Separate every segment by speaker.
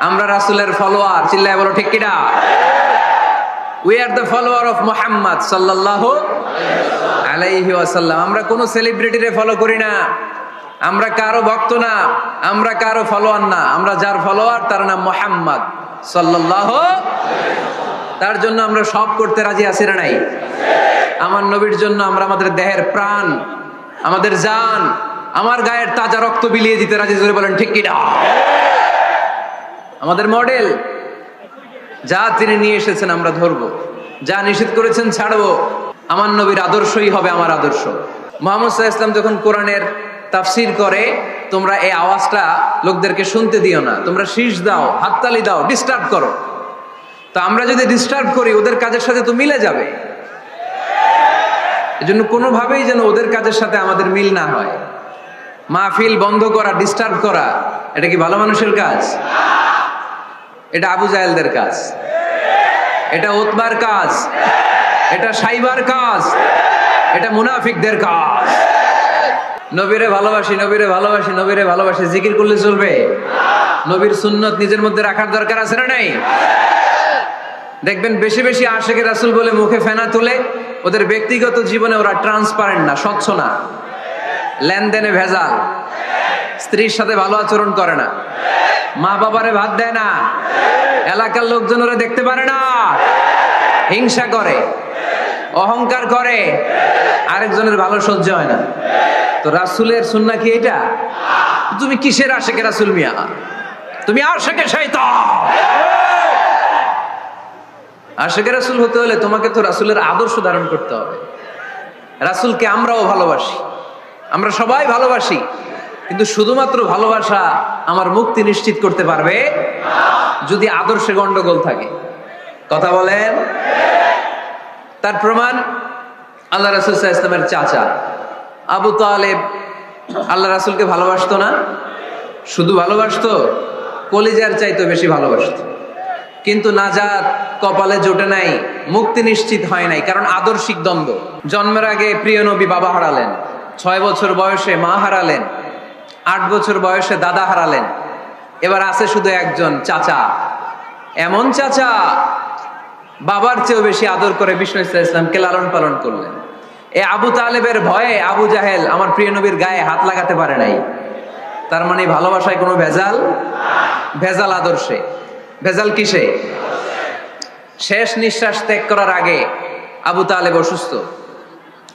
Speaker 1: আমরা রাসূলের ফলোয়ার, চিল্লায় বলো ঠিক কিনা? We are the follower of Muhammad sallallahu alayhi wasallam. আমরা কোন সেলিব্রিটিরে ফলো করি না, আমরা কারো ভক্ত না, আমরা কারো ফলোয়ার না। আমরা যার ফলোয়ার তার নাম মুহাম্মদ সাল্লাল্লাহু। তার জন্য আমরা সব করতে রাজি আছি না নাই? আমার নবীর জন্য আমরা আমাদের দেহের প্রাণ, আমাদের জান, আমার গায়ের তাজা রক্ত বিলিয়ে দিতে রাজি। জোরে বলেন ঠিক কিনা? আমাদের মডেল, যা তিনি নিয়ে এসেছেন আমরা ধরবো, যা নিষেধ করেছেন ছাড়বো। আমার নবীর আদর্শই হবে আমার আদর্শ। মুহাম্মদ সাল্লাল্লাহু আলাইহি ওয়াসাল্লাম যখন কোরআনের তাফসীর করে, তোমরা এই আওয়াজটা লোকদেরকে শুনতে দিও না, তোমরা শীষ দাও, হাততালি দাও, ডিস্টার্ব করো। তো আমরা যদি ডিস্টার্ব করি, ওদের কাজের সাথে তো মিলে যাবে। এজন্য কোনোভাবেই যেন ওদের কাজের সাথে আমাদের মিল না হয়। মাহফিল বন্ধ করা, ডিস্টার্ব করা, এটা কি ভালো মানুষের কাজ? এটা আবু জাহেলদের কাজ, এটা উতবার কাজ, এটা সাইবার কাজ, এটা মুনাফিকদের কাজ। নবীরে ভালোবাসি, নবীরে ভালোবাসি, নবীরে ভালোবাসি, জিকির করলে চলবে? নবীর সুন্নত নিজের মধ্যে রাখার দরকার আছে না নাই? দেখবেন বেশি বেশি আশিকে রাসূল বলে মুখে ফেনা তুলে, ওদের ব্যক্তিগত জীবনে ওরা ট্রান্সপারেন্ট না, স্বচ্ছ না, লেনদেনে ভেজাল, স্ত্রীর সাথে ভালো আচরণ করে না, মা বাবারে ভাত দেয় না, এলাকার লোকজন ওরা দেখতে পারে না, হিংসা করে, অহংকার করে, আরেকজনের ভালো সহ্য হয় না। তো রাসূলের সুন্নাহ কি এটা? তুমি কিসের আশিকে রাসূল মিয়া? তুমি আশিকে শয়তান। আশিকে রাসূল হতে হলে তোমাকে তো রাসূলের আদর্শ ধারণ করতে হবে। রাসূলকে আমরাও ভালোবাসি, আমরা সবাই ভালোবাসি, কিন্তু শুধুমাত্র ভালোবাসা আমার মুক্তি নিশ্চিত করতে পারবে যদি আদর্শে গন্ডগোল থাকে। কথা বলেন? তার প্রমাণ আল্লাহ রাসূল সাল্লাল্লাহু আলাইহি ওয়াসাল্লামের চাচা আবু তালেব আল্লাহ রাসূলকে ভালোবাসতো না? শুধু ভালোবাসতো, কলিজার চাইতে বেশি ভালোবাসতো। কিন্তু নাজাত কপালে জোটে নাই, মুক্তি নিশ্চিত হয় নাই, কারণ আদর্শিক দ্বন্দ্ব। জন্মের আগে প্রিয় নবী বাবা হারালেন, 6 বছর বয়সে মা হারালেন, 8 বছর বয়সে দাদা হারালেন, এবার আছে শুধু একজন চাচা। এমন চাচা বাবার চেয়েও বেশি আদর করে বিষ্ণু সাল্লাল্লাহু আলাইহি ওয়াসাল্লামকে লালন পালন করলেন। এই আবু তালেবের ভয়ে আবু জাহেল আমার প্রিয় নবীর গায়ে হাত লাগাতে পারে নাই। তার মানে ভালোবাসায় কোনো ভেজাল? ভেজাল আদর্শে। ভেজাল কিসে? শেষ নিঃশ্বাস ত্যাগ করার আগে আবু তালেব অসুস্থ,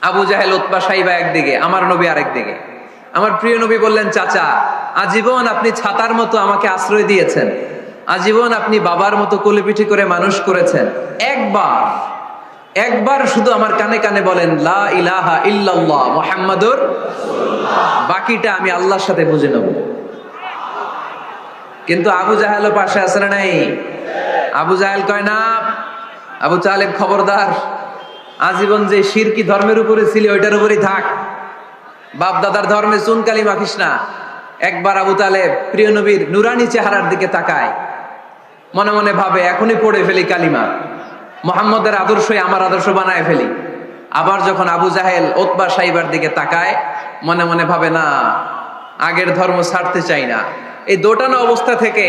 Speaker 1: আবু জাহেল, উতবা, সাইবা একদিকে, আমার নবী আরেকদিকে। আমার প্রিয় নবী বললেন, চাচা আজীবন আপনি ছাতার মতো আমাকে আশ্রয় দিয়েছেন, আজীবন আপনি বাবার মতো কোলেপিঠি করে মানুষ করেছেন, একবার শুধু আমার কানে কানে বলেন লা ইলাহা ইল্লাল্লাহ মুহাম্মাদুর রাসূলুল্লাহ, বাকিটা আমি আল্লাহর সাথে বুঝে নেব। কিন্তু আবু জাহেলও পাশে আছে না নাই? আবু জাহেল কয় না, আবু তালেব খবরদার, আজীবন যে শিরকি ধর্মের উপরে ছিল ওইটার উপরেই থাক, বাপ দাদার ধর্মে চুনকালি মাখিস না। একবার আবু তালেব প্রিয় নবীর নুরানি চেহারার দিকে তাকায়, মনে মনে ভাবে এখনই পড়ে ফেলি কালিমা, মুহাম্মদের আদর্শই আমার আদর্শ বানায় ফেলি। আবার যখন আবু জাহেল উতবা সাইবার দিকে তাকায়, মনে মনে ভাবে না, আগের ধর্ম ছাড়তে চাই না। এই দোটানো অবস্থা থেকে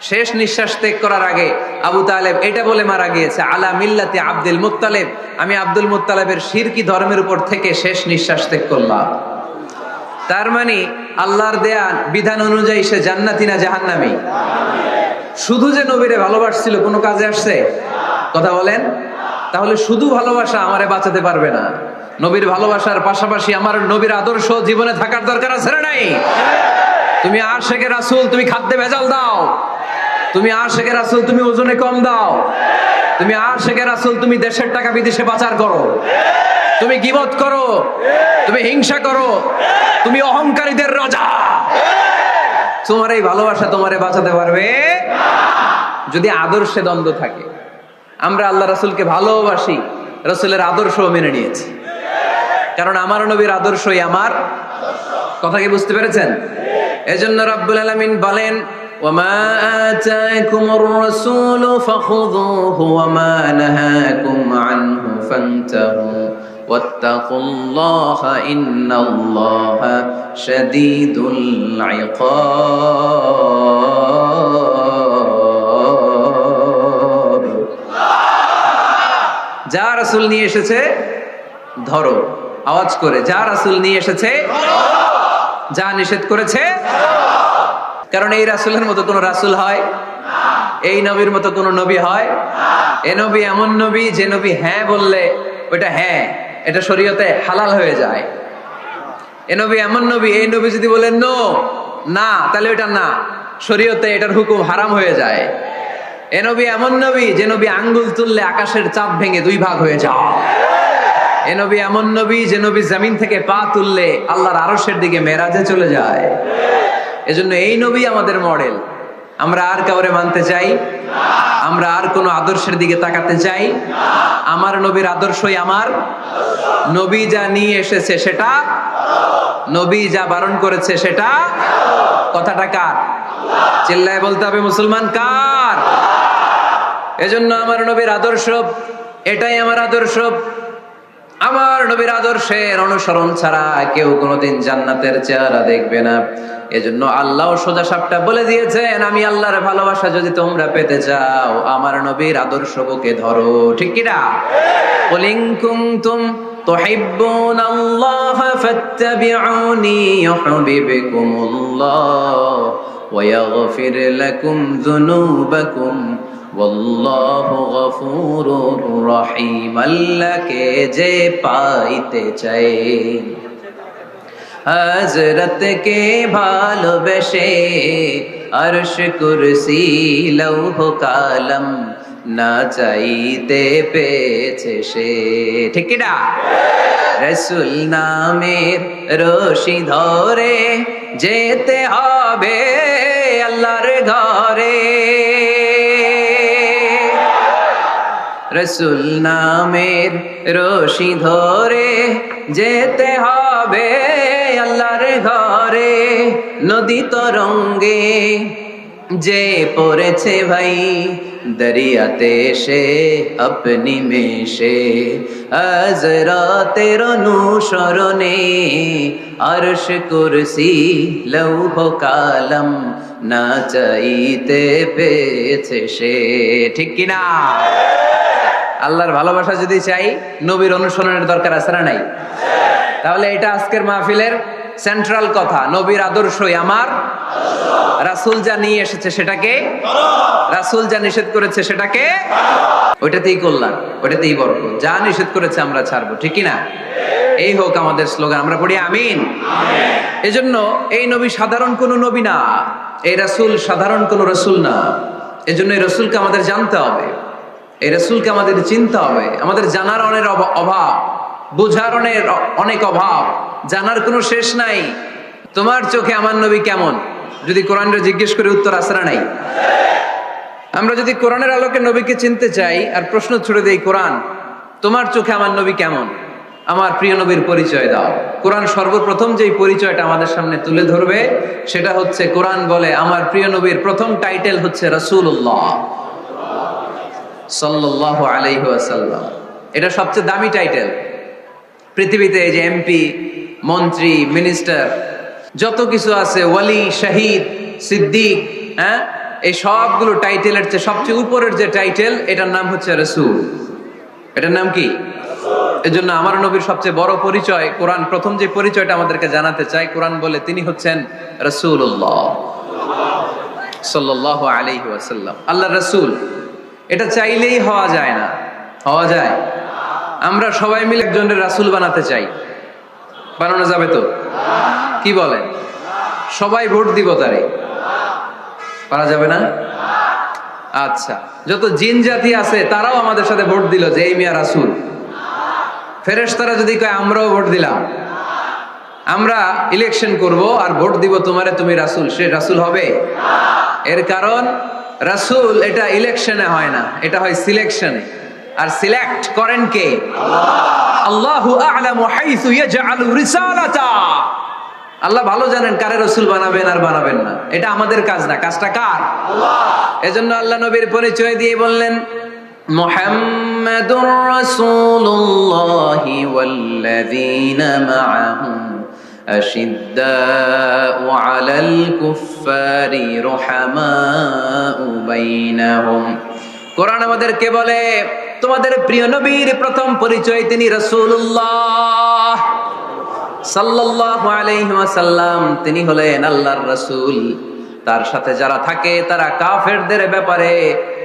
Speaker 1: শেষ নিঃশ্বাস ত্যাগ করার আগে আবু তালেব এটা বলে মারা গিয়েছে, আলা মিল্লাতি আব্দুল মুত্তালিব, আমি আব্দুল মুত্তালিবের শিরকি ধর্মের উপর থেকে শেষ নিঃশ্বাস ত্যাগ করলাম। তার মানে আল্লাহর দেয়া বিধান অনুযায়ী সে জান্নাতি না জাহান্নামী? শুধু যে নবীরে ভালোবাসছিল কোনো কাজে আসছে? কথা বলেন? তাহলে শুধু ভালোবাসা আমারে বাঁচাতে পারবে না। নবীর ভালোবাসার পাশাপাশি আমার নবীর আদর্শ জীবনে থাকার দরকার আছে না নাই? তুমি আশিকে রাসূল, তুমি খাদ্যে ভেজাল দাও, তুমি আশিকে রাসূল, তুমি ওজনে কম দাও, তুমি আশিকে রাসূল, তুমি দেশের টাকা বিদেশে পাচার করো, তুমি গীবত করো, তুমি হিংসা করো, তুমি অহংকারীদের রাজা, তোমার এই ভালোবাসা তোমারে বাঁচাতে পারবে যদি আদর্শে দ্বন্দ্ব থাকে। আমরা আল্লাহ রাসূলকে ভালোবাসি, রাসূলের আদর্শও মেনে নিয়েছি, কারণ আমার নবীর আদর্শই আমার কথা। কি বুঝতে পেরেছেন? এজন্য রাব্বুল আলামিন বলেন, ওয়ামা আতাকুমুর রাসূলু ফাখুযুহু ওয়ামা নাহাকুম আনহু ফান্তাহু ওয়াত্তাকুল্লাহা ইন্নাল্লাহা শাদীদুল ইকাব। রাসূল নিয়ে এসেছে ধরো, আওয়াজ করে, যা রাসূল নিয়ে এসেছে, যা নিষেধ করেছে। কারণ এই রাসূলের মতো কোন রাসূল হয়? এই নবীর মতো কোন নবী হয়? এ নবী এমন নবী যে নবী হ্যাঁ বললে ওইটা হ্যাঁ, এটা শরীয়তে হালাল হয়ে যায়। এ নবী এমন নবী, এই নবী যদি বলেন নো, না, তাহলে ওইটা না, শরীয়তে এটার হুকুম হারাম হয়ে যায়। এ নবী এমন নবী যে নবী আঙ্গুল তুললে আকাশের চাপ ভেঙে 2 ভাগ হয়ে যায়। এ নবী এমন নবী যে নবী জমিন থেকে পা তুললে আল্লাহর আরশের দিকে মেরাজে চলে যায়। এজন্য এই নবী আমাদের মডেল। আমরা আর কাউরে মানতে চাই? আমরা আর কোন আদর্শের দিকে তাকাতে চাই? আমার নবীর আদর্শই আমার। নবী যা নিয়ে এসেছে সেটা, নবী যা বারণ করেছে সেটা। কথাটা কার? চিল্লায় বলতে হবে মুসলমান কার? এজন্য আমার নবীর আদর্শ, এটাই আমার আদর্শ। আমার নবীর আদর্শের অনুসরণ ছাড়া কেউ কোনোদিন জান্নাতের চেহারা দেখবে না। এজন্য আল্লাহ সোজা সাপটা বলে দিয়েছেন, আমি আল্লাহর ভালোবাসা যদি তোমরা পেতে চাও আমার নবীর আদর্শ বুকে ধরো। ঠিক কি না? কুল ইন কুনতুম তুহিব্বুনাল্লাহ ফাত্তাবিউনি ইউহিব্বুকুমুল্লাহ ওয়া ইয়াগফির লাকুম যুনুবাকুম ওয়াল্লাহু গফুরুর রহিম। আল্লাহকে যে পাইতে চায়, হযরতকে ভালোবেসে আরশ কুরসি লৌহ কালাম না চাইতে পেয়েছে সে। ঠিক কি না? রাসূল নামের রশি ধরে যেতে হবে আল্লাহর ঘরে। রাসূল নামের রশি ধরে যেতে হবে আল্লাহর ঘরে। নদী তরঙ্গে যে পড়েছে ভাই দরিয়াতে সে আপনি মেশে, হযরতের অনুসরণে আরশ কুরসি লৌহ কালাম না চাইতে পেয়েছে সে। ঠিক কি না? আল্লাহর ভালোবাসা যদি চাই, নবীর অনুসরণের দরকার আছে না নাই? তাহলে এটা আজকের মাহফিলের সেন্ট্রাল কথা, নবীর আদর্শই আমার। রাসূল যা নিয়ে এসেছে সেটাকে, রাসূল যা নিষেধ করেছে সেটাকে, ওইটাতেই কল্যাণ, ওইটাতেই বরকত। যা নিষেধ করেছে আমরা ছাড়বো। ঠিক কি না? এই হোক আমাদের স্লোগান, আমরা পড়ি আমিন। এজন্য এই নবী সাধারণ কোন নবী না, এই রাসূল সাধারণ কোন রাসূল না। এজন্য এই রাসূলকে আমাদের জানতে হবে, এই রাসূলকে আমাদের চিনতে হবে। আমাদের জানার অনেক অভাব, বুঝার অনেক অভাব, জানার কোনো শেষ নাই। তোমার চোখে আমার নবী কেমন যদি কোরআনরে জিজ্ঞেস করে উত্তর আছে না নাই? আমরা যদি কোরআনের আলোকে নবীকে চিনতে চাই আর প্রশ্ন ছুড়ে দেই, কোরআন তোমার চোখে আমার নবী কেমন, আমার প্রিয় নবীর পরিচয় দাও। কোরআন সর্বপ্রথম যেই পরিচয়টা আমাদের সামনে তুলে ধরবে সেটা হচ্ছে, কোরআন বলে আমার প্রিয় নবীর প্রথম টাইটেল হচ্ছে রাসূলুল্লাহ সাল্লাল্লাহু আলাইহি ওয়াসাল্লাম। এটা সবচেয়ে দামি টাইটেল পৃথিবীতে। এই যে এমপি, মন্ত্রী, মিনিস্টার, যত কিছু আছে, ওয়ালি, শহীদ, সিদ্দিক, হ্যাঁ, এই সবগুলো টাইটেলের চেয়ে সবচেয়ে উপরের যে টাইটেল, এটার নাম হচ্ছে রাসূল। এটার নাম কি? এজন্য আমার নবীর সবচেয়ে বড় পরিচয়, কোরআন প্রথম যে পরিচয়টা আমাদেরকে জানাতে চায়, কোরআন বলে তিনি হচ্ছেন রাসূলুল্লাহ সাল্লাল্লাহু আলাইহি ওয়াসাল্লাম, আল্লাহর রাসূল। এটা চাইলেই হওয়া যায় না। হওয়া যায়? আমরা সবাই মিলে একজনের রাসূল বানাতে চাই, বানানো যাবে তো? কি বলেন? সবাই ভোট দিব তারে, পারা যাবে না? আচ্ছা, যত জিন জাতি আছে তারাও আমাদের সাথে ভোট দিল যে এই মিয়া রাসূল। ফেরেশতারা যদি কয় আমরাও ভোট দিলাম, আমরা ইলেকশন করব আর ভোট দিব তোমারে, তুমি রাসূল, সে রাসূল হবে? এর কারণ রাসূল এটা ইলেকশনে হয় না, এটা হয় সিলেকশনে। আর সিলেক্ট করেন কে? আল্লাহু আ'লামু হাইসু ইয়াজআলু রিসালাতা। আল্লাহ ভালো জানেন কারে রাসূল বানাবেন আর বানাবেন না। এটা আমাদের কাজ না, কাজটা কার? আল্লাহ। এজন্য আল্লাহ নবীর পরিচয় দিয়ে বললেন, মুহাম্মাদুর রাসূলুল্লাহি ওয়াল্লাযীনা মা'আহু আশিদ্দাউ আলাল কুফফারি রুহামাউ বাইনাহুম। কোরআন আমাদেরকে বলে তোমাদের প্রিয় নবীর প্রথম পরিচয় তিনি রাসূলুল্লাহ সাল্লাল্লাহু আলাইহি ওয়াসাল্লাম। তিনি হলেন আল্লাহর রাসূল। তার সাথে যারা থাকে তারা কাফেরদের ব্যাপারে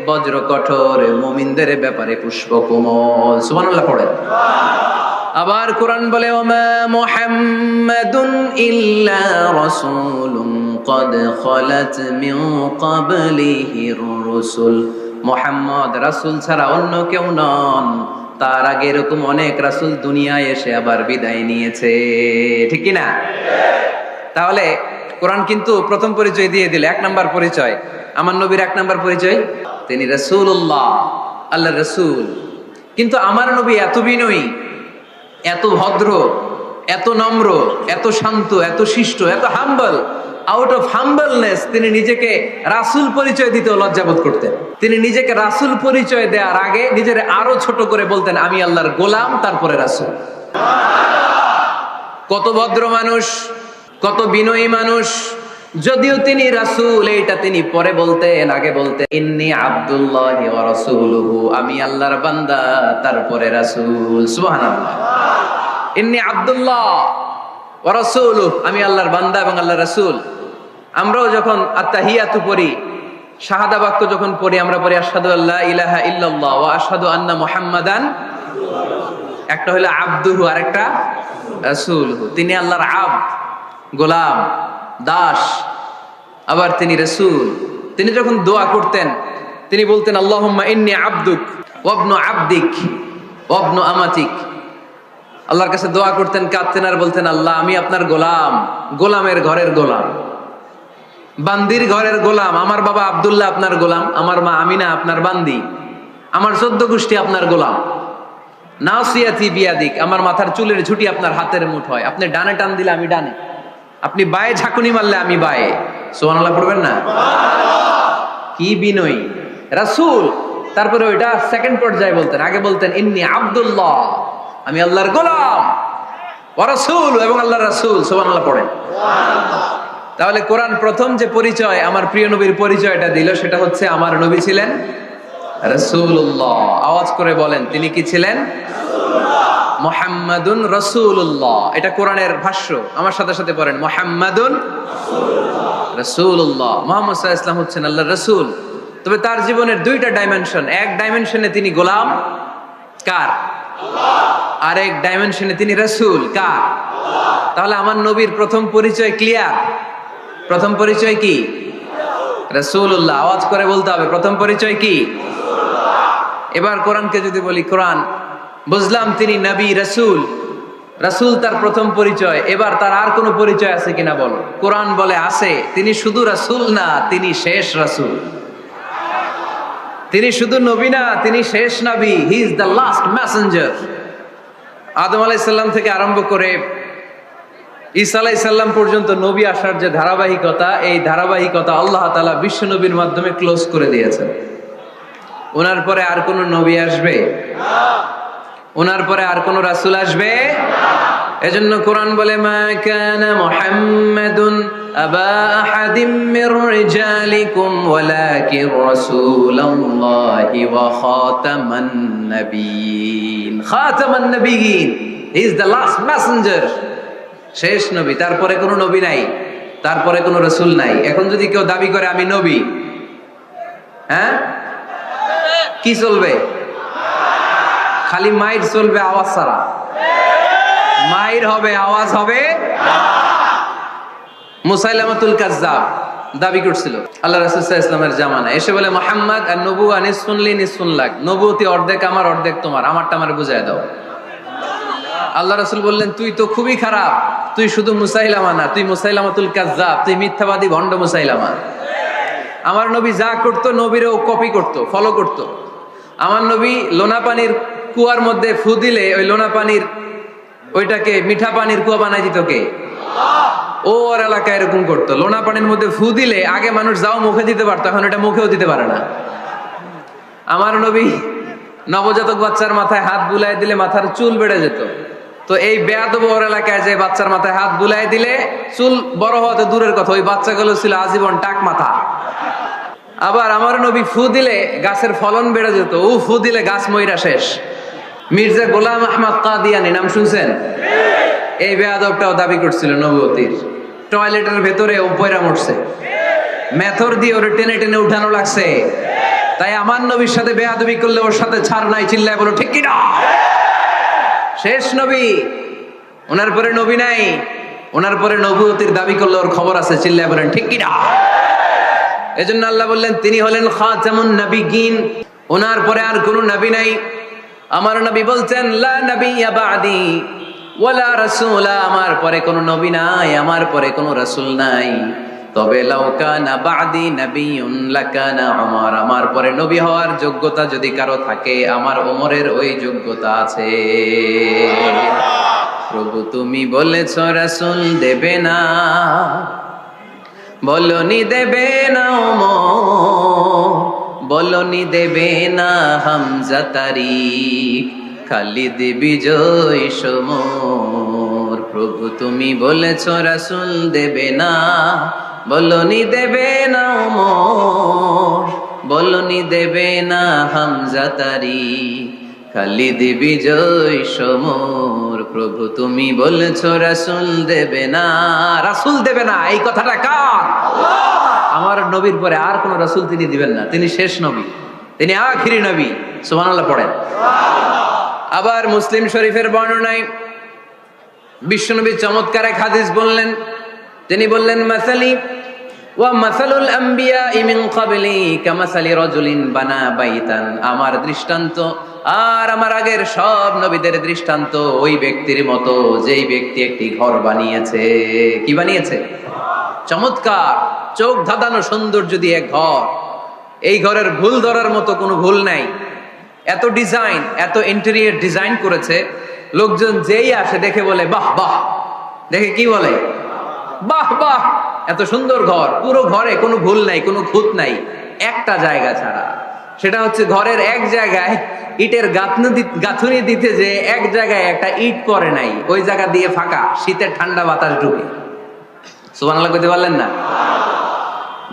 Speaker 1: বজ্র কঠোর, মুমিনদের ব্যাপারে পুষ্পকোমল। সুবহানাল্লাহ পড়েন। আবার কোরআন বলে ওমা মুহাম্মাদুন ইল্লা রাসূলুন ক্বাদ খালাত মিন ক্বাবলিহির রাসূল। মুহাম্মদ রাসূল ছাড়া অন্য কেউ নন, তার আগে এরকম অনেক রাসূল দুনিয়ায় এসে আবার বিদায় নিয়েছে, ঠিক কি না? তাহলে কোরআন কিন্তু প্রথম পরিচয় দিয়ে দিল, এক নাম্বার পরিচয় আমার নবীর, এক নাম্বার পরিচয় তিনি রাসূলুল্লাহ, আল্লাহর রাসূল। কিন্তু আমার নবী এত বিনয়ী, এত ভদ্র, এত নম্র, এত শান্ত, এত শিষ্ট, এত হাম্বল। আউট অফ হাম্বলনেস তিনি নিজেকে রাসূল পরিচয় দিতে লজ্জাবোধ করতেন। তিনি নিজেকে রাসূল পরিচয় দেওয়ার আগে নিজের আরো ছোট করে বলতেন আমি আল্লাহর গোলাম, তারপরে রাসূল। কত ভদ্র মানুষ, কত বিনয়ী মানুষ। যদিও তিনি রাসূল, এইটা তিনি পরে বলতেন, আগে বলতেন ইন্নী আব্দুল্লাহি ওয়া রাসূলুহু, আমি আল্লাহর বান্দা তারপরে রাসূল। সুবহানাল্লাহ। ইন্নী আব্দুল্লাহ ওয়া রাসূলুহু, আমি আল্লাহর বান্দা এবং আল্লাহর রাসূল। আমরাও যখন আত্তাহিয়াতু পড়ি, শাহাদা বাক্য যখন পড়ি, আমরা পড়ি আশহাদু আল্লা ইলাহা ইল্লাল্লাহ ওয়া আশহাদু আন্না মুহাম্মাদান। একটা হলো আব্দুহু আর একটা রাসূলুহু। তিনি আল্লাহর আব্দ, গোলাম, দাস, আবার তিনি রাসূল। তিনি যখন দোয়া করতেন তিনি বলতেন আল্লাহুম্মা ইন্নী আবদুক ওয়া ইবনু আবদিক ওয়া ইবনু আমাতিক। আল্লাহর কাছে দোয়া করতেন, কাঁদতেন আর বলতেন আল্লাহ আমি আপনার গোলাম, গোলামের ঘরের গোলাম, বান্দির ঘরের গোলাম। আমার বাবা আব্দুল্লাহ আপনার গোলাম, আমার মা আমিনা আপনার বান্দি, আমার 14 গোষ্ঠী আপনার গোলাম। নাসিয়াতি বিয়াদিক, আমার মাথার চুলের ঝুঁটি আপনার হাতের মুঠোয়, আপনি ডানে টান দিলে আমি ডানে, আপনি বায়ে ঝাঁকুনি মারলে আমি বায়ে। সুবহানাল্লাহ পড়বেন না? কি বিনয়ী রাসূল। তারপরে ওইটা সেকেন্ড পর্যায়ে বলতেন, আগে বলতেন ইন্নী আব্দুল্লাহ, আমি আল্লাহর গোলাম, ওয়া রাসূল, এবং আল্লাহর রাসূল। সুবহানাল্লাহ পড়েন। তাহলে কোরআন প্রথম যে পরিচয় আমার প্রিয় নবীর পরিচয়টা দিল, সেটা হচ্ছে আমার নবী ছিলেন রাসূলুল্লাহ। আওয়াজ করে বলেন তিনি কি ছিলেন? মুহাম্মাদুন রাসূলুল্লাহ। এটা কোরআনের ভাষ্য, আমার সাথে সাথে পড়েন মুহাম্মাদুন রাসূলুল্লাহ। মুহাম্মদ সাল্লাল্লাহু আলাইহি ওয়াসাল্লাম হচ্ছেন আল্লাহর রাসূল। তবে তার জীবনের দুইটা ডাইমেনশন, এক ডাইমেনশনে তিনি গোলাম, কার? আল্লাহ। আর এক ডাইমেনশনে তিনি রাসূল, কার? আল্লাহ। তাহলে আমার নবীর প্রথম পরিচয় ক্লিয়ার। প্রথম পরিচয় কি? রাসূলুল্লাহ। আওয়াজ করে বলতে হবে প্রথম পরিচয় কি? রাসূলুল্লাহ। এবার কোরআনকে যদি বলি, কোরআন বুঝলাম তিনি নবী রাসূল, রাসূল তার প্রথম পরিচয়, এবার তার আর কোনো পরিচয় আছে কিনা বলো? কোরআন বলে আছে। তিনি শুধু রাসূল না, তিনি শেষ রাসূল। তিনি শুধু নবী না, তিনি শেষ নবী। He is the last messenger. Adam আলাইহিস সালাম থেকে আরম্ভ করে ঈসা আলাইহিস সালাম পর্যন্ত নবী আসার যে ধারাবাহিকতা, এই ধারাবাহিকতা আল্লাহ তাআলা বিশ্ব নবীর মাধ্যমে ক্লোজ করে দিয়েছেন। ওনার পরে আর কোন নবী আসবে না, ওনার পরে আর কোন রাসূল আসবে না। এজন্য কোরআন বলে মা কানা মুহাম্মাদুন আবা আহাদিম মির রিজালিকুম ওয়ালাকিন রাসূলুল্লাহি ওয়া খাতামান নাবিয়িন। খাতামান নাবিয়িন, he is the last messenger, শেষ নবী। তারপরে কোনো নবী নাই, তারপরে কোনো রাসূল নাই। এখন যদি কেউ দাবি করে আমি নবী, হ্যাঁ কি চলবে? খালি মাইর চলবে, আওয়াজ ছাড়া। মাইর হবে, আওয়াজ হবে। মুসাইলামাতুল কাজ্জাব দাবি করছিল আল্লাহ রাসূল সাল্লাল্লাহু আলাইহি ওয়াসাল্লামের জামানায়, এসে বলে মুহাম্মদ আর নবুয়া নিসফুন লি নিসফুন লাক, নবুয়তি অর্ধেক আমার অর্ধেক তোমার, আমারটা আমারে বুঝায় দাও। আল্লাহ রাসূল বললেন তুই তো খুবই খারাপ, তুই শুধু মুসাইলামা না, তুই মুসাইলামাতুল কাজ্জাব, তুই মিথ্যাবাদী ভণ্ড মুসাইলামা। আমার নবী যা করতো নবীরও কপি করতো, ফলো করতো। আমার নবী লোনা পানির কুয়ার মধ্যে ফু দিলে ওই লোনা পানির ওইটাকে মিঠা পানির কুয়া বানাই দিত কে? ওর এলাকায় এরকম করতো। লোনা পানির মধ্যে ফু দিলে আগে মানুষ যাও মুখে দিতে পারতো, এখন এটা মুখেও দিতে পারে না। আমার নবী নবজাতক বাচ্চার মাথায় হাত বুলাই দিলে মাথার চুল বেড়ে যেত। তো এই বেয়াদব ওর এলাকায় যে বাচ্চার মাথায় হাত বুলাই দিলে চুল বড় হওয়াতে দূরের কথা, ওই বাচ্চাগুলো ছিল আজীবন টাক মাথা। আবার আমার নবী ফু দিলে গাছের ফলন বেড়ে যেত, ও ফু দিলে গাছ মইরা শেষ। মির্জা গোলাম আহমদ কাদিয়ানি নাম শুনছেন? এই বেয়াদবটাও দাবি করছিল নবুয়তির। টয়লেটের ভেতরে ও পয়রা মরছে, মেথর দিয়ে ওরে টেনে টেনে উঠানো লাগছে। তাই আমার নবীর সাথে বেয়াদবি করলে ওর সাথে ছাড় নাই, চিল্লায় বলো ঠিক কিনা? শেষ নবী, ওনার পরে নবী নাই, ওনার পরে নবুয়তির দাবি করলে ওর খবর আছে, চিল্লায় বলেন ঠিক কিনা? এজন্য আল্লাহ বললেন তিনি হলেন খাতামুন নবিয়্যিন, ওনার পরে আর কোনো নবী নাই। আমার নবী বলছেন লা নাবিয়্যা বা'দি ওয়ালা রাসূলা, আমার পরে কোনো নবী নাই, আমার পরে কোনো রাসূল নাই। তবে লাউ কানা বা'দি নাবিয়্যুন লাকানা উমর, আমার পরে নবী হওয়ার যোগ্যতা যদি কারো থাকে আমার ওমরের ওই যোগ্যতা আছে। প্রভু তুমি বলেছ রাসূল দেবে না, বলনি দেবে না ওমর, বলনি দেবে না হামজা তারিক, খালিদ বিজয় সমর। প্রভু তুমি বলেছ রাসূল দেবে না, বলনি দেবে না ওমর, বলনি দেবে না হামজা তারিক, খালিদ বিজয় সমর। প্রভু তুমি বলেছ রাসূল দেবে না, রাসূল দেবে না, এই কথাটা কার? আমার নবীর পরে আর কোন রাসূল তিনি দিবেন না, তিনি শেষ নবী, তিনি আখিরি নবী। সুবহানাল্লাহ পড়েন। আবার মুসলিম শরীফের বর্ণনায় বিশ্বনবী চমৎকার এক হাদিস বললেন, তিনি বললেন মাসালি ওয়া মাসালুল আম্বিয়া মিন ক্বাবলি কামাসালি রাজুলিন বানা বাইতান, আমার দৃষ্টান্ত আর আমার আগের সব নবীদের দৃষ্টান্ত ওই ব্যক্তির মতো যেই ব্যক্তি একটি ঘর বানিয়েছে। কি বানিয়েছে? চমৎকার চোখ ধাঁধানো সৌন্দর্য দিয়ে এক ঘর। এই ঘরের ভুল ধরার মতো কোনো ভুল নাই, এত ডিজাইন, এত ইন্টেরিয়র ডিজাইন করেছে, লোকজন যেই আসে দেখে বলে বাহ বাহ, দেখে কি বলে? বাহ বাহ, এত সুন্দর ঘর। পুরো ঘরে কোনো ভুল নাই, কোনো খুঁত নাই, একটা জায়গা ছাড়া, সেটা হচ্ছে ঘরের এক জায়গায় ইটের গাঁথুনি দিতে যে এক জায়গায় একটা ইট পড়ে নাই, ওই জায়গা দিয়ে ফাঁকা, শীতের ঠান্ডা বাতাস ঢুকে। সুবহানাল্লাহ কইতে পারলেন না?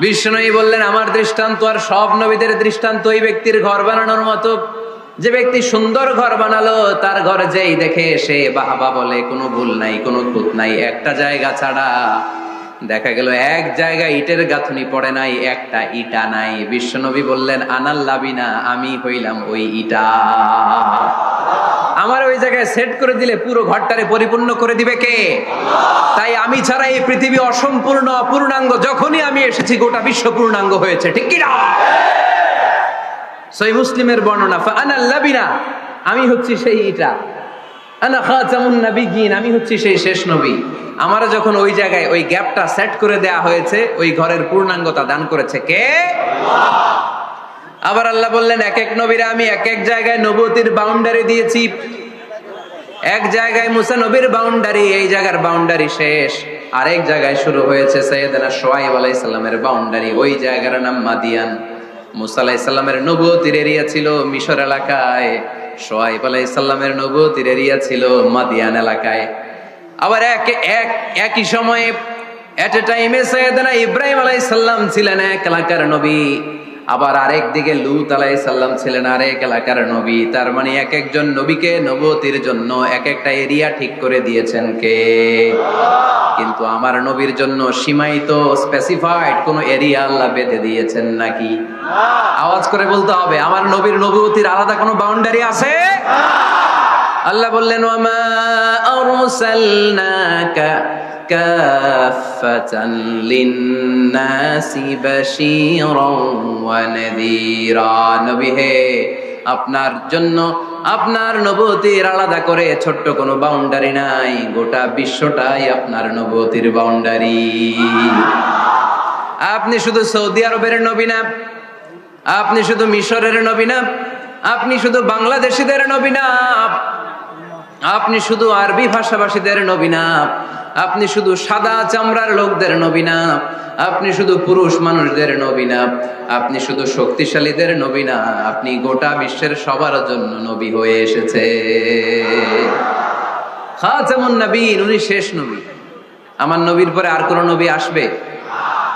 Speaker 1: বিশ্বনবী বললেন আমার দৃষ্টান্ত আর সব নবীদের দৃষ্টান্ত ওই ব্যক্তির ঘর বানানোর মতো, যে ব্যক্তি সুন্দর ঘর বানালো তার ঘরে যেই দেখে সে বাহবা বলে, কোনো ভুল নাই, কোনো খুঁত নাই, একটা জায়গা ছাড়া। দেখা গেল এক জায়গায় ইটের গাঁথুনি পড়ে নাই, একটা ইটা নাই। বিশ্বনবী বললেন আনাল লাবিনা, আমি হইলাম ওই ইটা। আমার ওই জায়গায় সেট করে দিলে পুরো ঘরটারে পরিপূর্ণ করে দিবে কে? তাই আমি ছাড়া এই পৃথিবী অসম্পূর্ণ, অপূর্ণাঙ্গ। যখনই আমি এসেছি গোটা বিশ্ব পূর্ণাঙ্গ হয়েছে, ঠিক কি না? সহিহ মুসলিমের বর্ণনা, ফাআনাল লাবিনা, আমি হচ্ছি সেই ইটা, আনা খাতামুন নবিয়্যিন, আমি হচ্ছি সেই শেষ নবী। আমারা যখন ওই জায়গায় ওই গ্যাপটা সেট করে দেয়া হয়েছে, ওই ঘরের পূর্ণাঙ্গতা দান করেছে কে? আবার আল্লাহ বললেন এক এক নবীরা আমি এক এক জায়গায় নবুয়তির বাউন্ডারি দিয়েছি। এক জায়গায় মুসা নবীর বাউন্ডারি, এই জায়গার বাউন্ডারি শেষ। আরেক জায়গায় শুরু হয়েছে সাইয়েদনা শুআয়ব আলাইহিস সালামের বাউন্ডারি, ওই জায়গার নাম মাদিয়ান। মুসা আলাইহিস সালামের নবুয়তির এরিয়া ছিল মিশর এলাকায়, শুআয়ব আলাইহিস সালামের নবুয়তির এরিয়া ছিল মাদিয়ান এলাকায়। আবার একই সময়ে এট এ টাইমে সাইয়েদনা ইব্রাহিম আলাইহিস সালাম ছিলেন এক এলাকার নবী, আবার আরেক দিকে লূত আলাইহিস সালাম ছিলেন আরেক এলাকার নবী। তার মানে এক একজন নবীকে নবুয়তির জন্য এক একটা এরিয়া ঠিক করে দিয়েছেন কে? কিন্তু আমার নবীর জন্য সীমায়িত স্পেসিফাইড কোন এরিয়া আল্লাহ বেঁধে দিয়েছেন নাকি? আওয়াজ করে বলতে হবে, আমার নবীর নবুয়তির আলাদা কোনো বাউন্ডারি আছে? আল্লাহ বললেন ওয়ামা আরসালনাকা কাফাতান লিন্নাসি বাশীরান ওয়া নাযীরা, নবী হে আপনার জন্য আপনার নবুয়তির আলাদা করে ছোট্ট কোনো বাউন্ডারি নাই, গোটা বিশ্বটাই আপনার নবুয়তির বাউন্ডারি। আপনি শুধু সৌদি আরবের নবী না, আপনি শুধু মিশরের নবী না, আপনি শুধু বাংলাদেশিদের নবী না, আপনি শুধু আরবি ভাষাভাষীদের নবী না, আপনি শুধু সাদা চামড়ার লোকদের নবী না, আপনি শুধু পুরুষ মানুষদের নবী না, আপনি শুধু শক্তিশালীদের নবী না, আপনি গোটা বিশ্বের সবার জন্য নবী হয়ে এসেছে। খাতামুন নবিয়্যিন, উনি শেষ নবী। আমার নবীর পরে আর কোন নবী আসবে?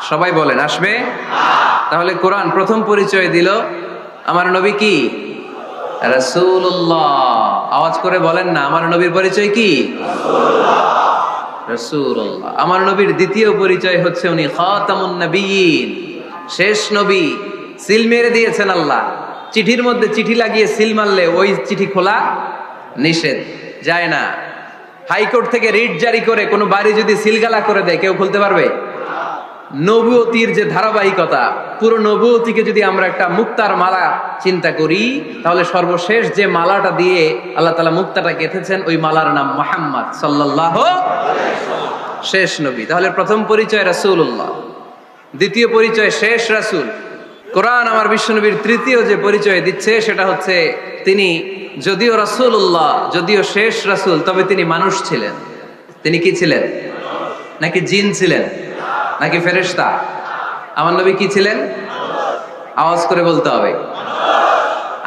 Speaker 1: সবাই বলেন আসবে? তাহলে কোরআন প্রথম পরিচয় দিল আমার নবী কি? রাসূলুল্লাহ। আওয়াজ করে বলেন না, আমার নবীর পরিচয় কি? রাসূলুল্লাহ। আমার নবীর দ্বিতীয় পরিচয় হচ্ছে উনি খাতামুন নবিয়্যিন, শেষ নবী। সিল মেরে দিয়েছেন আল্লাহ। চিঠির মধ্যে চিঠি লাগিয়ে সিল মারলে ওই চিঠি খোলা নিষেধ, যায় না। হাইকোর্ট থেকে রিট জারি করে কোনো বাড়ি যদি সিলগালা করে দেয়, কেউ খুলতে পারবে? নবুয়তির যে ধারাবাহিকতা, পুরো নবুয়তিকে যদি আমরা একটা মুক্তার মালা চিন্তা করি, তাহলে সর্বশেষ যে মালাটা দিয়ে আল্লাহ তাআলা মুক্তাটা গেঁথেছেন, ওই মালার নাম মুহাম্মদ সাল্লাল্লাহু আলাইহি ওয়াসাল্লাম, শেষ নবী। তাহলে প্রথম পরিচয় রাসূলুল্লাহ, দ্বিতীয় পরিচয় শেষ রাসূল। কোরআন আমার বিশ্বনবীর তৃতীয় যে পরিচয় দিচ্ছে সেটা হচ্ছে তিনি যদিও রাসূলুল্লাহ, যদিও শেষ রাসূল, তবে তিনি মানুষ ছিলেন। তিনি কি ছিলেন? নাকি জিন ছিলেন? নাকি ফেরেশতা? আমার নবী কি ছিলেন? আওয়াজ করে বলতে হবে।